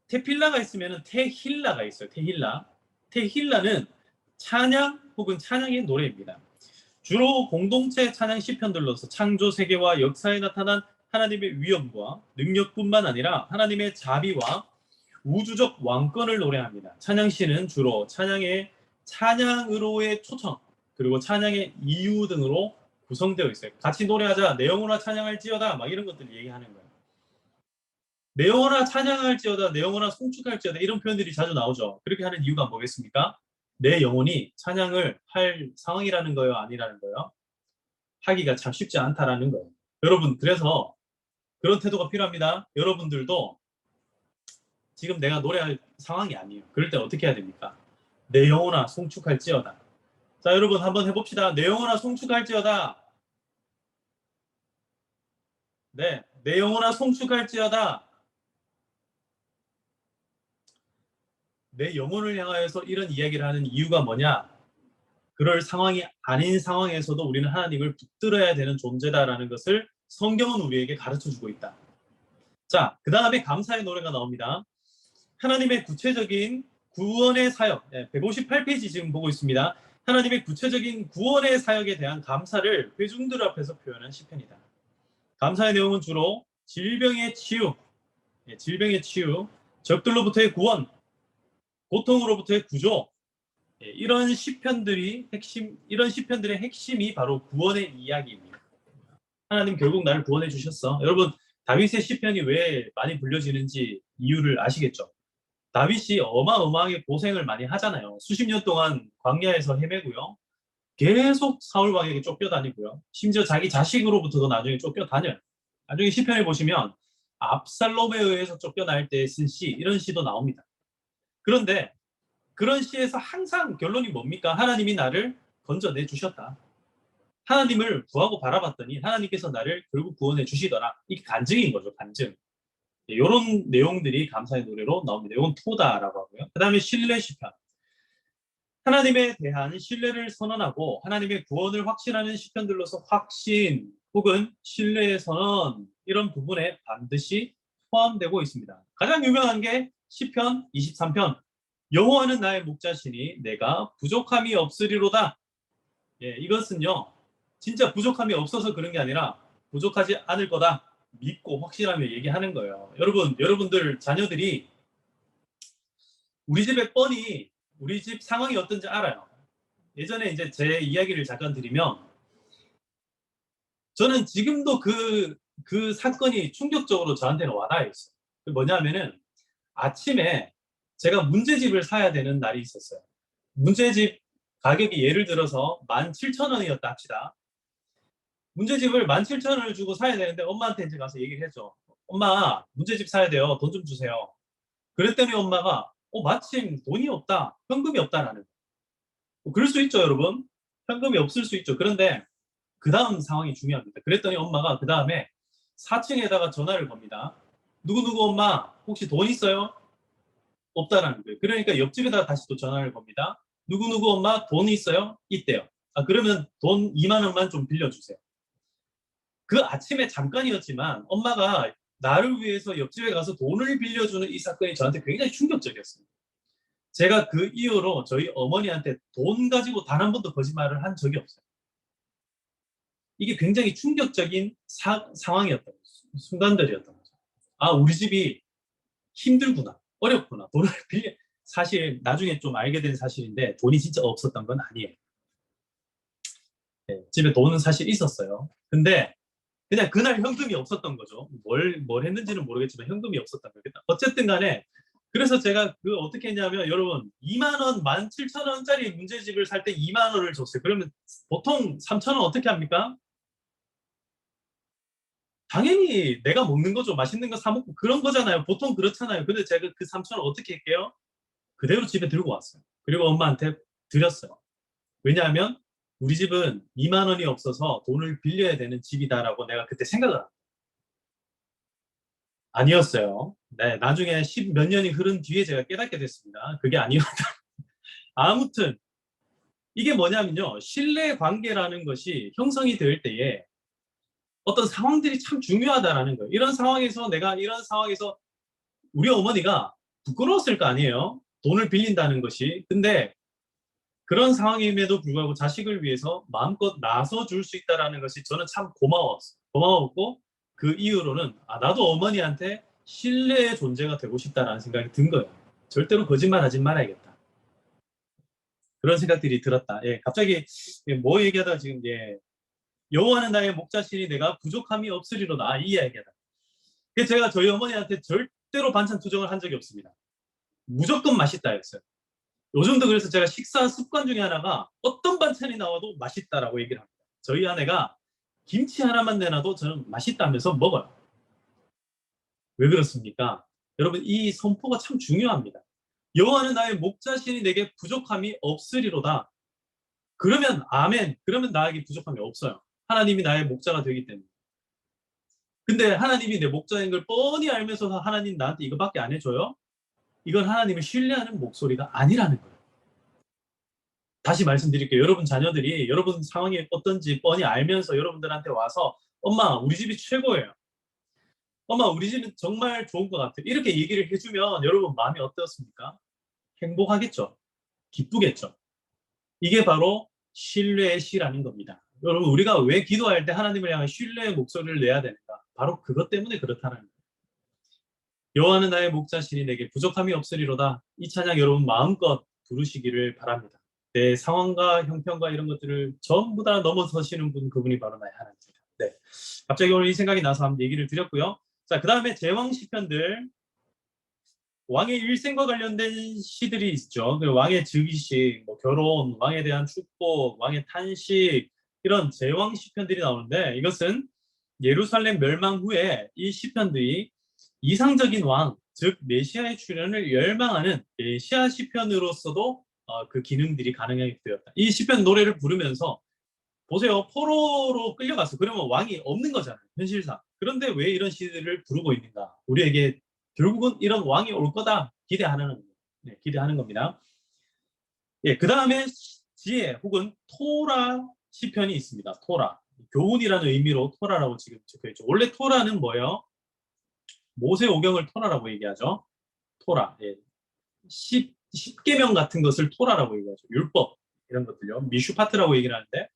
테필라가 있으면 테힐라가 있어요. 테힐라. 테힐라는 찬양 혹은 찬양의 노래입니다. 주로 공동체 찬양 시편들로서 창조 세계와 역사에 나타난 하나님의 위엄과 능력뿐만 아니라 하나님의 자비와 우주적 왕권을 노래합니다. 찬양시는 주로 찬양으로의 초청, 그리고 찬양의 이유 등으로 구성되어 있어요. 같이 노래하자, 내 영혼아 찬양할지어다, 막 이런 것들 얘기하는 거예요. 내 영혼아 찬양할지어다, 내 영혼아 송축할지어다, 이런 표현들이 자주 나오죠. 그렇게 하는 이유가 뭐겠습니까? 내 영혼이 찬양을 할 상황이라는 거예요, 아니라는 거예요? 하기가 참 쉽지 않다라는 거예요. 여러분, 그래서 그런 태도가 필요합니다. 여러분들도 지금 내가 노래할 상황이 아니에요. 그럴 때 어떻게 해야 됩니까? 내 영혼아 송축할지어다. 자, 여러분 한번 해봅시다. 내 영혼아 송축할지어다. 네, 내 영혼아 송축할지어다. 내 영혼을 향하여서 이런 이야기를 하는 이유가 뭐냐? 그럴 상황이 아닌 상황에서도 우리는 하나님을 붙들어야 되는 존재다라는 것을 성경은 우리에게 가르쳐주고 있다. 자, 그 다음에 감사의 노래가 나옵니다. 하나님의 구체적인 구원의 사역, 158페이지 지금 보고 있습니다. 하나님의 구체적인 구원의 사역에 대한 감사를 회중들 앞에서 표현한 시편이다. 감사의 내용은 주로 질병의 치유, 적들로부터의 구원, 고통으로부터의 구조, 이런 시편들의 핵심이 바로 구원의 이야기입니다. 하나님 결국 나를 구원해 주셨어. 여러분, 다윗의 시편이 왜 많이 불려지는지 이유를 아시겠죠? 다윗이 어마어마하게 고생을 많이 하잖아요. 수십 년 동안 광야에서 헤매고요. 계속 사울 왕에게 쫓겨다니고요. 심지어 자기 자식으로부터도 나중에 쫓겨다녀요. 나중에 시편에 보시면 압살롬에 의해서 쫓겨날 때 쓴 시, 이런 시도 나옵니다. 그런데 그런 시에서 항상 결론이 뭡니까? 하나님이 나를 건져내 주셨다. 하나님을 구하고 바라봤더니 하나님께서 나를 결국 구원해 주시더라. 이게 간증인 거죠, 간증. 이런 내용들이 감사의 노래로 나옵니다. 이건 토다라고 하고요. 그 다음에 신뢰 시편. 하나님에 대한 신뢰를 선언하고 하나님의 구원을 확신하는 시편들로서 확신 혹은 신뢰의 선언, 이런 부분에 반드시 포함되고 있습니다. 가장 유명한 게 시편 23편. 여호와는 나의 목자시니 내가 부족함이 없으리로다. 예, 이것은요, 진짜 부족함이 없어서 그런 게 아니라 부족하지 않을 거다 믿고 확신하며 얘기하는 거예요. 여러분들 자녀들이 우리 집에 뻔히 우리 집 상황이 어떤지 알아요. 예전에 이제 제 이야기를 잠깐 드리면, 저는 지금도 그 사건이 충격적으로 저한테는 와닿아 있어요. 뭐냐면은 아침에 제가 문제집을 사야 되는 날이 있었어요. 문제집 가격이 예를 들어서 17,000원이었다 합시다. 문제집을 17,000원을 주고 사야 되는데 엄마한테 이제 가서 얘기를 했죠. 엄마, 문제집 사야 돼요. 돈 좀 주세요. 그랬더니 엄마가 마침 돈이 없다. 현금이 없다라는. 그럴 수 있죠, 여러분. 현금이 없을 수 있죠. 그런데 그 다음 상황이 중요합니다. 그랬더니 엄마가 그 다음에 4층에다가 전화를 겁니다. 누구누구 엄마, 혹시 돈 있어요? 없다라는 거예요. 그러니까 옆집에다가 다시 또 전화를 겁니다. 누구누구 엄마, 돈 있어요? 있대요. 아, 그러면 돈 2만 원만 좀 빌려주세요. 그 아침에 잠깐이었지만 엄마가 나를 위해서 옆집에 가서 돈을 빌려주는 이 사건이 저한테 굉장히 충격적이었습니다. 제가 그 이후로 저희 어머니한테 돈 가지고 단 한 번도 거짓말을 한 적이 없어요. 이게 굉장히 충격적인 상황이었던 거죠. 순간들이었던 거죠. 아, 우리 집이 힘들구나, 어렵구나, 돈을 빌려. 사실 나중에 좀 알게 된 사실인데 돈이 진짜 없었던 건 아니에요. 네, 집에 돈은 사실 있었어요. 근데 그냥 그날 현금이 없었던 거죠. 뭘 했는지는 모르겠지만 현금이 없었던 거겠다. 어쨌든 간에 그래서 제가 그 어떻게 했냐면, 여러분 2만 원, 17,000원짜리 문제집을 살 때 2만 원을 줬어요. 그러면 보통 3,000원 어떻게 합니까? 당연히 내가 먹는 거죠. 맛있는 거 사 먹고 그런 거잖아요. 보통 그렇잖아요. 근데 제가 그 3,000원 어떻게 할게요? 그대로 집에 들고 왔어요. 그리고 엄마한테 드렸어요. 왜냐하면 우리 집은 2만 원이 없어서 돈을 빌려야 되는 집이다라고 내가 그때 생각을 합니다. 아니었어요. 네, 나중에 10 몇 년이 흐른 뒤에 제가 깨닫게 됐습니다. 그게 아니었다. 아무튼 이게 뭐냐면요, 신뢰 관계라는 것이 형성이 될 때에 어떤 상황들이 참 중요하다라는 거예요. 이런 상황에서 내가 이런 상황에서 우리 어머니가 부끄러웠을 거 아니에요. 돈을 빌린다는 것이. 근데 그런 상황임에도 불구하고 자식을 위해서 마음껏 나서 줄 수 있다라는 것이 저는 참 고마웠고, 그 이후로는 나도 어머니한테 신뢰의 존재가 되고 싶다라는 생각이 든 거예요. 절대로 거짓말하지 말아야겠다. 그런 생각들이 들었다. 예, 갑자기 뭐 얘기하다가 지금 여호와는 나의 목자시니 내가 부족함이 없으리로다, 이 이야기하다. 그래서 제가 저희 어머니한테 절대로 반찬 투정을 한 적이 없습니다. 무조건 맛있다 했어요. 요즘도 그래서 제가 식사 습관 중에 하나가 어떤 반찬이 나와도 맛있다라고 얘기를 합니다. 저희 아내가 김치 하나만 내놔도 저는 맛있다면서 먹어요. 왜 그렇습니까? 여러분, 이 선포가 참 중요합니다. 여호와는 나의 목자시니 내게 부족함이 없으리로다. 그러면 아멘. 그러면 나에게 부족함이 없어요. 하나님이 나의 목자가 되기 때문에. 근데 하나님이 내 목자인 걸 뻔히 알면서 하나님 나한테 이거밖에 안 해줘요? 이건 하나님을 신뢰하는 목소리가 아니라는 거예요. 다시 말씀드릴게요. 여러분 자녀들이 여러분 상황이 어떤지 뻔히 알면서 여러분들한테 와서 엄마, 우리 집이 최고예요. 엄마, 우리 집은 정말 좋은 것 같아요. 이렇게 얘기를 해주면 여러분 마음이 어떻습니까? 행복하겠죠? 기쁘겠죠? 이게 바로 신뢰의 시라는 겁니다. 여러분, 우리가 왜 기도할 때 하나님을 향한 신뢰의 목소리를 내야 되는가? 바로 그것 때문에 그렇다는 거예요. 여호와는 나의 목자시니 내게 부족함이 없으리로다. 이 찬양 여러분 마음껏 부르시기를 바랍니다. 내 상황과 형편과 이런 것들을 전부 다 넘어서시는 분, 그분이 바로 나의 하나님입니다. 네, 갑자기 오늘 이 생각이 나서 한번 얘기를 드렸고요. 자, 그 다음에 제왕 시편들 왕의 일생과 관련된 시들이 있죠. 그 왕의 즉위식, 뭐 결혼, 왕에 대한 축복, 왕의 탄식 이런 제왕 시편들이 나오는데 이것은 예루살렘 멸망 후에 이 시편들이 이상적인 왕, 즉 메시아의 출현을 열망하는 메시아 시편으로서도 그 기능들이 가능하게 되었다. 이 시편 노래를 부르면서 보세요. 포로로 끌려갔어. 그러면 왕이 없는 거잖아요. 현실상. 그런데 왜 이런 시들을 부르고 있는가? 우리에게 결국은 이런 왕이 올 거다 기대하는, 네, 기대하는 겁니다. 예, 그 다음에 지혜 혹은 토라 시편이 있습니다. 토라. 교훈이라는 의미로 토라라고 지금 적혀 있죠. 원래 토라는 뭐예요? 모세오경을 토라라고 얘기하죠. 토라. 예. 10계명 같은 것을 토라라고 얘기하죠. 율법 이런 것들요. 미슈파트라고 얘기를 하는데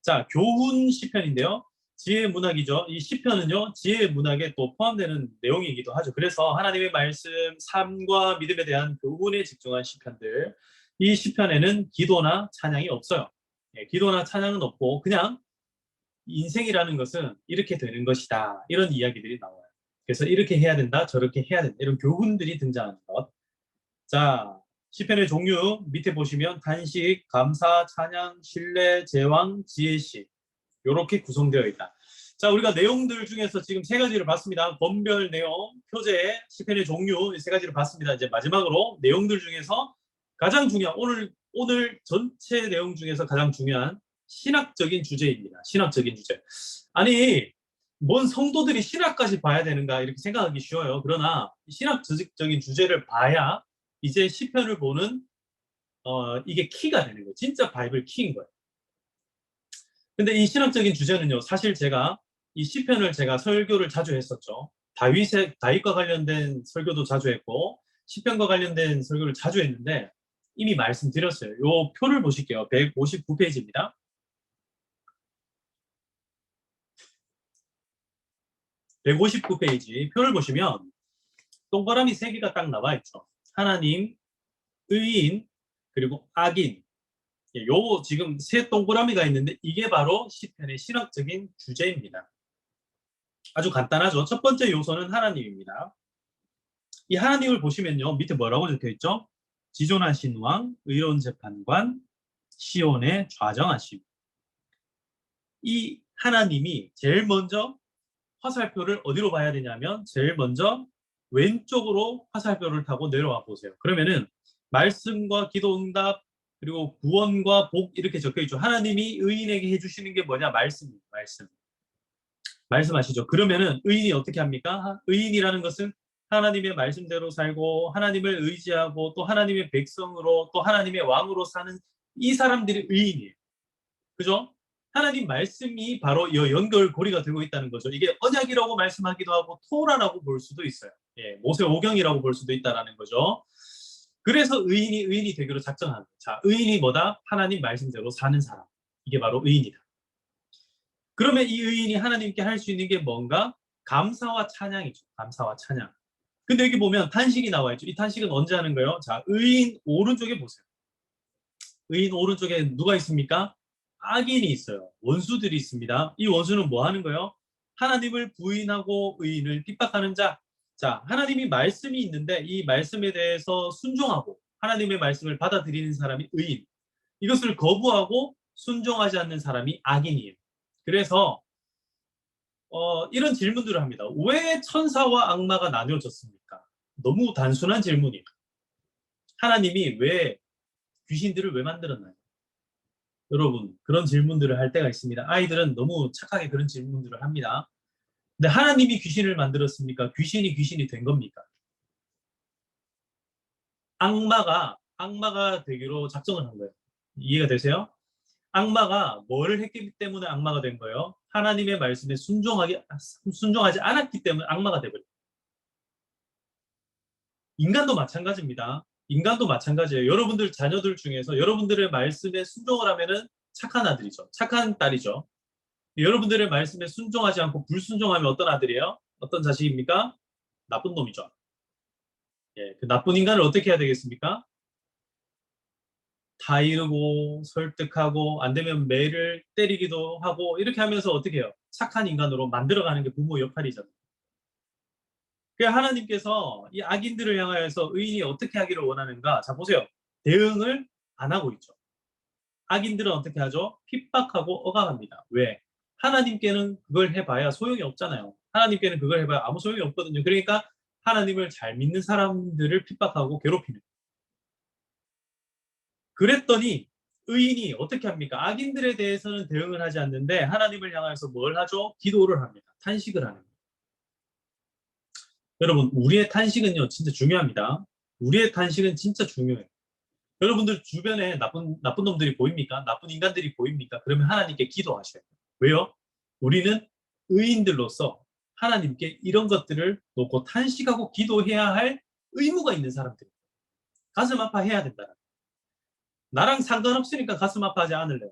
자, 교훈 시편인데요. 지혜 문학이죠. 이 시편은요, 지혜 문학에 또 포함되는 내용이기도 하죠. 그래서 하나님의 말씀, 삶과 믿음에 대한 교훈에 집중한 시편들. 이 시편에는 기도나 찬양이 없어요. 예, 기도나 찬양은 없고 그냥 인생이라는 것은 이렇게 되는 것이다. 이런 이야기들이 나와요. 그래서 이렇게 해야 된다, 저렇게 해야 된다. 이런 교훈들이 등장하는 것. 자, 시편의 종류 밑에 보시면 단식, 감사, 찬양, 신뢰, 제왕, 지혜시 이렇게 구성되어 있다. 자, 우리가 내용들 중에서 지금 세 가지를 봤습니다. 권별 내용, 표제, 시편의 종류 이 세 가지를 봤습니다. 이제 마지막으로 내용들 중에서 가장 중요한 오늘 전체 내용 중에서 가장 중요한 신학적인 주제입니다. 신학적인 주제. 아니, 뭔 성도들이 신학까지 봐야 되는가 이렇게 생각하기 쉬워요. 그러나 신학적인 주제를 봐야 이제 시편을 보는 이게 키가 되는 거예요. 진짜 바이블 키인 거예요. 근데 이 신학적인 주제는요. 사실 제가 이 시편을 제가 설교를 자주 했었죠. 다윗과 관련된 설교도 자주 했고 시편과 관련된 설교를 자주 했는데 이미 말씀드렸어요. 요 표를 보실게요. 159페이지입니다. 159페이지 표를 보시면 동그라미 3개가 딱 나와 있죠. 하나님, 의인, 그리고 악인. 예, 요 지금 세 동그라미가 있는데 이게 바로 시편의 신학적인 주제입니다. 아주 간단하죠. 첫 번째 요소는 하나님입니다. 이 하나님을 보시면요. 밑에 뭐라고 적혀 있죠? 지존하신 왕, 의로운 재판관, 시온의 좌정하심. 이 하나님이 제일 먼저 화살표를 어디로 봐야 되냐면 제일 먼저 왼쪽으로 화살표를 타고 내려와 보세요. 그러면은 말씀과 기도 응답 그리고 구원과 복 이렇게 적혀 있죠. 하나님이 의인에게 해주시는 게 뭐냐? 말씀입니다. 말씀하시죠. 그러면은 의인이 어떻게 합니까? 의인이라는 것은 하나님의 말씀대로 살고 하나님을 의지하고 또 하나님의 백성으로 또 하나님의 왕으로 사는 이 사람들이 의인이에요. 그죠? 하나님 말씀이 바로 이 연결고리가 되고 있다는 거죠. 이게 언약이라고 말씀하기도 하고 토라라고 볼 수도 있어요. 예, 모세오경이라고 볼 수도 있다라는 거죠. 그래서 의인이 되기로 작정한 거예요. 자, 의인이 뭐다? 하나님 말씀대로 사는 사람. 이게 바로 의인이다. 그러면 이 의인이 하나님께 할 수 있는 게 뭔가? 감사와 찬양이죠. 감사와 찬양. 근데 여기 보면 탄식이 나와 있죠. 이 탄식은 언제 하는 거예요? 자, 의인 오른쪽에 보세요. 의인 오른쪽에 누가 있습니까? 악인이 있어요. 원수들이 있습니다. 이 원수는 뭐 하는 거예요? 하나님을 부인하고 의인을 핍박하는 자. 자, 하나님이 말씀이 있는데 이 말씀에 대해서 순종하고 하나님의 말씀을 받아들이는 사람이 의인. 이것을 거부하고 순종하지 않는 사람이 악인이에요. 그래서 이런 질문들을 합니다. 왜 천사와 악마가 나뉘어졌습니까? 너무 단순한 질문이에요. 하나님이 왜 귀신들을 왜 만들었나요? 여러분, 그런 질문들을 할 때가 있습니다. 아이들은 너무 착하게 그런 질문들을 합니다. 근데 하나님이 귀신을 만들었습니까? 귀신이 된 겁니까? 악마가 되기로 작정을 한 거예요. 이해가 되세요? 악마가 뭐를 했기 때문에 악마가 된 거예요? 하나님의 말씀에 순종하지 않았기 때문에 악마가 되버려요. 인간도 마찬가지입니다. 인간도 마찬가지예요. 여러분들 자녀들 중에서 여러분들의 말씀에 순종을 하면은 착한 아들이죠. 착한 딸이죠. 여러분들의 말씀에 순종하지 않고 불순종하면 어떤 아들이에요? 어떤 자식입니까? 나쁜 놈이죠. 예, 그 나쁜 인간을 어떻게 해야 되겠습니까? 다 이루고 설득하고 안 되면 매를 때리기도 하고 이렇게 하면서 어떻게 해요? 착한 인간으로 만들어가는 게 부모 역할이잖아요. 하나님께서 이 악인들을 향하여서 의인이 어떻게 하기를 원하는가? 자, 보세요. 대응을 안 하고 있죠. 악인들은 어떻게 하죠? 핍박하고 억압합니다. 왜? 하나님께는 그걸 해봐야 소용이 없잖아요. 하나님께는 그걸 해봐야 아무 소용이 없거든요. 그러니까 하나님을 잘 믿는 사람들을 핍박하고 괴롭히는. 그랬더니 의인이 어떻게 합니까? 악인들에 대해서는 대응을 하지 않는데 하나님을 향해서 뭘 하죠? 기도를 합니다. 탄식을 하는 거예요. 여러분, 우리의 탄식은요, 진짜 중요합니다. 우리의 탄식은 진짜 중요해요. 여러분들 주변에 나쁜 놈들이 보입니까? 나쁜 인간들이 보입니까? 그러면 하나님께 기도하셔야 돼요. 왜요? 우리는 의인들로서 하나님께 이런 것들을 놓고 탄식하고 기도해야 할 의무가 있는 사람들이에요. 가슴 아파해야 된다. 나랑 상관없으니까 가슴 아파하지 않을래요.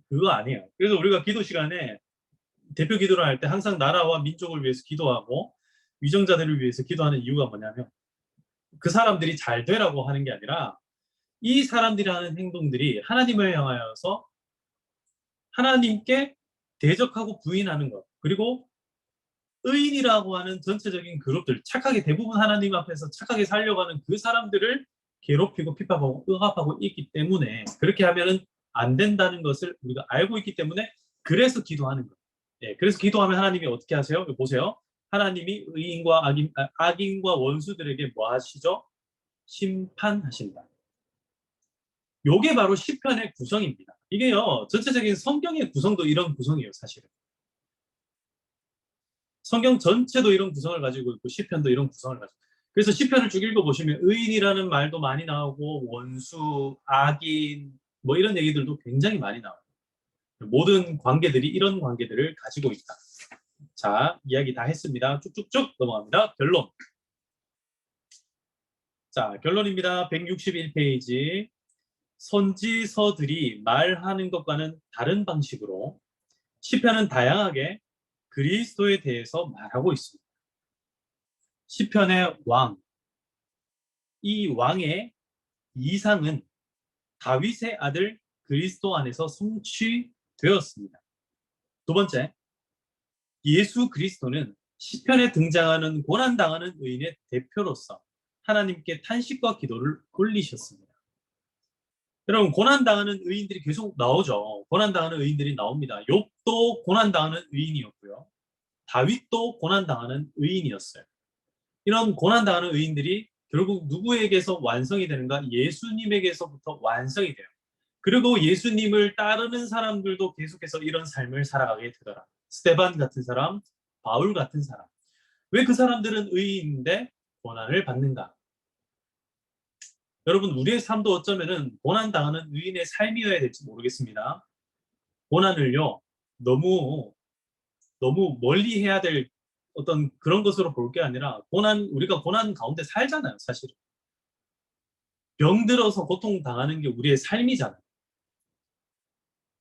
그거 아니에요. 그래서 우리가 기도 시간에 대표 기도를 할 때 항상 나라와 민족을 위해서 기도하고 위정자들을 위해서 기도하는 이유가 뭐냐면 그 사람들이 잘 되라고 하는 게 아니라 이 사람들이 하는 행동들이 하나님을 향하여서 하나님께 대적하고 부인하는 것, 그리고 의인이라고 하는 전체적인 그룹들, 착하게 대부분 하나님 앞에서 착하게 살려고 하는 그 사람들을 괴롭히고 핍박하고 억압하고 있기 때문에 그렇게 하면은 안 된다는 것을 우리가 알고 있기 때문에 그래서 기도하는 거예요. 예, 그래서 기도하면 하나님이 어떻게 하세요? 보세요. 하나님이 의인과 악인과 원수들에게 뭐 하시죠? 심판하신다. 요게 바로 시편의 구성입니다. 이게요, 전체적인 성경의 구성도 이런 구성이에요, 사실은. 성경 전체도 이런 구성을 가지고 있고 시편도 이런 구성을 가지고 있고. 그래서 시편을 쭉 읽어보시면 의인이라는 말도 많이 나오고 원수, 악인 뭐 이런 얘기들도 굉장히 많이 나와요. 모든 관계들이 이런 관계들을 가지고 있다. 자, 이야기 다 했습니다. 쭉쭉쭉 넘어갑니다. 결론. 자, 결론입니다. 161페이지. 선지서들이 말하는 것과는 다른 방식으로 시편은 다양하게 그리스도에 대해서 말하고 있습니다. 시편의 왕, 이 왕의 이상은 다윗의 아들 그리스도 안에서 성취되었습니다. 두 번째, 예수 그리스도는 시편에 등장하는 고난당하는 의인의 대표로서 하나님께 탄식과 기도를 올리셨습니다. 여러분, 고난당하는 의인들이 계속 나오죠. 고난당하는 의인들이 나옵니다. 욥도 고난당하는 의인이었고요. 다윗도 고난당하는 의인이었어요. 이런 고난당하는 의인들이 결국 누구에게서 완성이 되는가? 예수님에게서부터 완성이 돼요. 그리고 예수님을 따르는 사람들도 계속해서 이런 삶을 살아가게 되더라. 스테반 같은 사람, 바울 같은 사람. 왜 그 사람들은 의인인데 고난을 받는가? 여러분, 우리의 삶도 어쩌면은 고난당하는 의인의 삶이어야 될지 모르겠습니다. 고난을요, 너무 멀리 해야 될 어떤 그런 것으로 볼 게 아니라 우리가 고난 가운데 살잖아요, 사실은. 병들어서 고통당하는 게 우리의 삶이잖아요.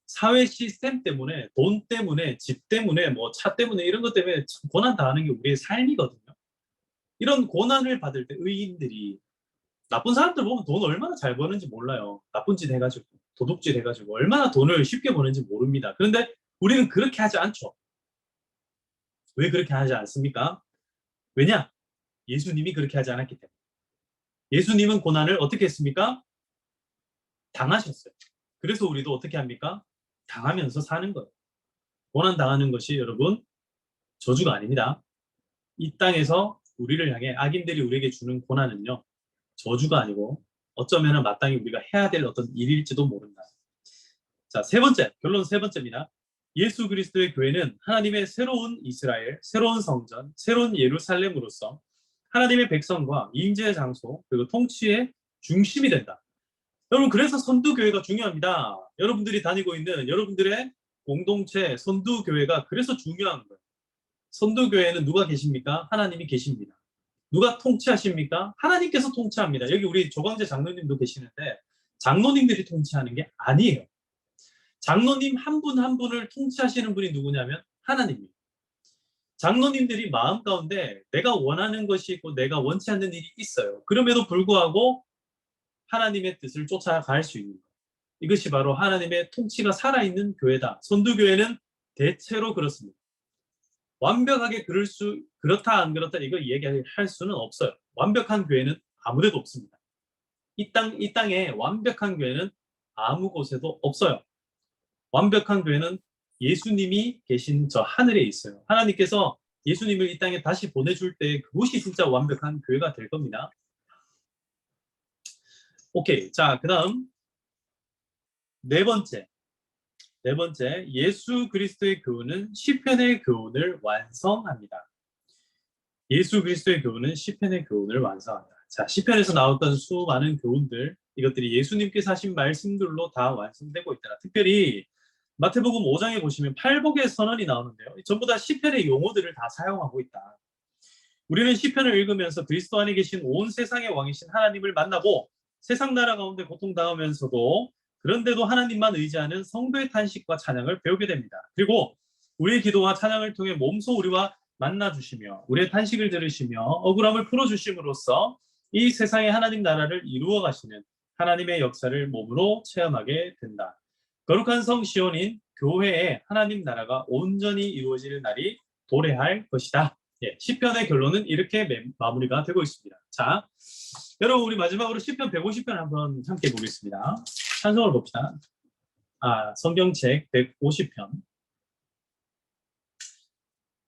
사회 시스템 때문에, 돈 때문에, 집 때문에, 뭐 차 때문에 이런 것 때문에 고난당하는 게 우리의 삶이거든요. 이런 고난을 받을 때 의인들이 나쁜 사람들 보면 돈 얼마나 잘 버는지 몰라요. 나쁜 짓 해가지고, 도둑질 해가지고 얼마나 돈을 쉽게 버는지 모릅니다. 그런데 우리는 그렇게 하지 않죠. 왜 그렇게 하지 않습니까? 왜냐? 예수님이 그렇게 하지 않았기 때문에. 예수님은 고난을 어떻게 했습니까? 당하셨어요. 그래서 우리도 어떻게 합니까? 당하면서 사는 거예요. 고난 당하는 것이 여러분 저주가 아닙니다. 이 땅에서 우리를 향해 악인들이 우리에게 주는 고난은요, 저주가 아니고 어쩌면 마땅히 우리가 해야 될 어떤 일일지도 모른다. 자, 세 번째, 결론 세 번째입니다. 예수 그리스도의 교회는 하나님의 새로운 이스라엘, 새로운 성전, 새로운 예루살렘으로서 하나님의 백성과 임재의 장소, 그리고 통치의 중심이 된다. 여러분, 그래서 선두교회가 중요합니다. 여러분들이 다니고 있는 여러분들의 공동체 선두교회가 그래서 중요한 거예요. 선두교회는 누가 계십니까? 하나님이 계십니다. 누가 통치하십니까? 하나님께서 통치합니다. 여기 우리 조광재 장로님도 계시는데 장로님들이 통치하는 게 아니에요. 장로님 한 분 한 분을 통치하시는 분이 누구냐면 하나님입니다. 장로님들이 마음 가운데 내가 원하는 것이 있고 내가 원치 않는 일이 있어요. 그럼에도 불구하고 하나님의 뜻을 쫓아갈 수 있는 것. 이것이 바로 하나님의 통치가 살아있는 교회다. 선두교회는 대체로 그렇습니다. 완벽하게 그렇다 안 그렇다 이거 얘기할 수는 없어요. 완벽한 교회는 아무데도 없습니다. 이 땅에 완벽한 교회는 아무 곳에도 없어요. 완벽한 교회는 예수님이 계신 저 하늘에 있어요. 하나님께서 예수님을 이 땅에 다시 보내줄 때 그곳이 진짜 완벽한 교회가 될 겁니다. 오케이. 자, 그 다음 네 번째, 예수 그리스도의 교훈은 시편의 교훈을 완성합니다. 예수 그리스도의 교훈은 시편의 교훈을 완성한다. 자, 시편에서 나왔던 수많은 교훈들, 이것들이 예수님께서 하신 말씀들로 다 완성되고 있다. 특별히 마태복음 5장에 보시면 팔복의 선언이 나오는데요. 전부 다 시편의 용어들을 다 사용하고 있다. 우리는 시편을 읽으면서 그리스도 안에 계신 온 세상의 왕이신 하나님을 만나고 세상 나라 가운데 고통당하면서도 그런데도 하나님만 의지하는 성도의 탄식과 찬양을 배우게 됩니다. 그리고 우리의 기도와 찬양을 통해 몸소 우리와 만나주시며 우리의 탄식을 들으시며 억울함을 풀어주심으로써 이 세상의 하나님 나라를 이루어 가시는 하나님의 역사를 몸으로 체험하게 된다. 거룩한 성 시온인 교회의 하나님 나라가 온전히 이루어질 날이 도래할 것이다. 예, 시편의 결론은 이렇게 마무리가 되고 있습니다. 자, 여러분 우리 마지막으로 시편 150편 한번 함께 보겠습니다. 찬송을 봅시다. 성경책 150편.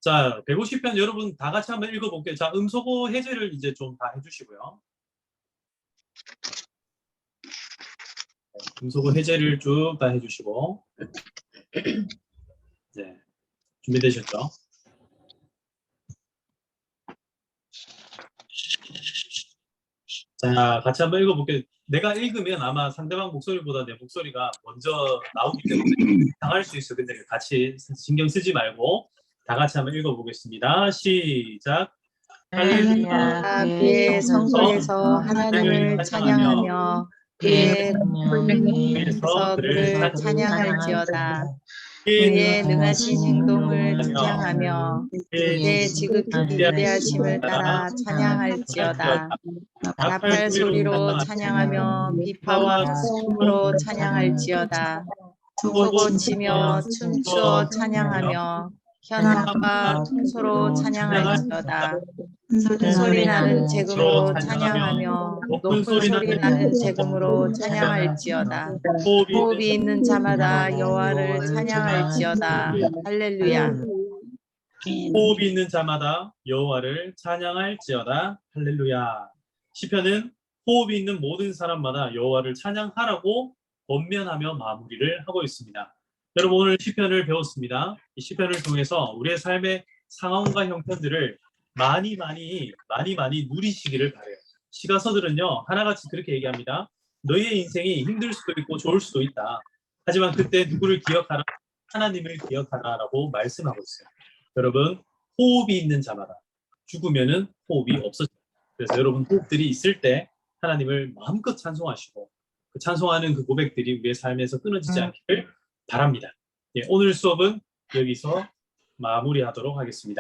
자, 150편 여러분 다 같이 한번 읽어볼게요. 자, 음소거 해제를 이제 좀 다 해주시고요. 음소거 해제를 쭉 다 해주시고. 네, 준비되셨죠? 자, 같이 한번 읽어볼게요. 내가 읽으면 아마 상대방 목소리보다 내 목소리가 먼저 나오기 때문에 당할 수 있어요. 근데 같이 신경 쓰지 말고 다 같이 한번 읽어보겠습니다. 시작. 할렐루야. 그의 성소에서 하나님을 찬양하며 그의 성에서 그를 찬양할지어다. 그의 능하신 행동을 찬양하며 그의 지극히 위대하심을 따라 찬양할지어다. 나팔 소리로 찬양하며 비파와 춤으로 찬양할지어다. 소고치며 춤추어 찬양하며 현악과 통소로 찬양할지어다. 큰 소리 나는 재금으로 찬양하며 높은 소리 나는 재금으로 찬양할지어다. 호흡이 있는 자마다 여호와를 찬양할지어다. 할렐루야. 호흡이 있는 자마다 여호와를 찬양할지어다. 할렐루야. 시편은 호흡이 있는 모든 사람마다 여호와를 찬양하라고 권면하며 마무리를 하고 있습니다. 여러분 오늘 시편을 배웠습니다. 이 시편을 통해서 우리의 삶의 상황과 형편들을 많이 누리시기를 바라요. 시가서들은요 하나같이 그렇게 얘기합니다. 너희의 인생이 힘들 수도 있고 좋을 수도 있다. 하지만 그때 누구를 기억하라? 하나님을 기억하라라고 말씀하고 있어요. 여러분 호흡이 있는 자마다 죽으면은 호흡이 없어져요. 그래서 여러분 호흡들이 있을 때 하나님을 마음껏 찬송하시고 그 찬송하는 그 고백들이 우리의 삶에서 끊어지지 않기를 바랍니다. 예, 오늘 수업은 여기서 마무리하도록 하겠습니다.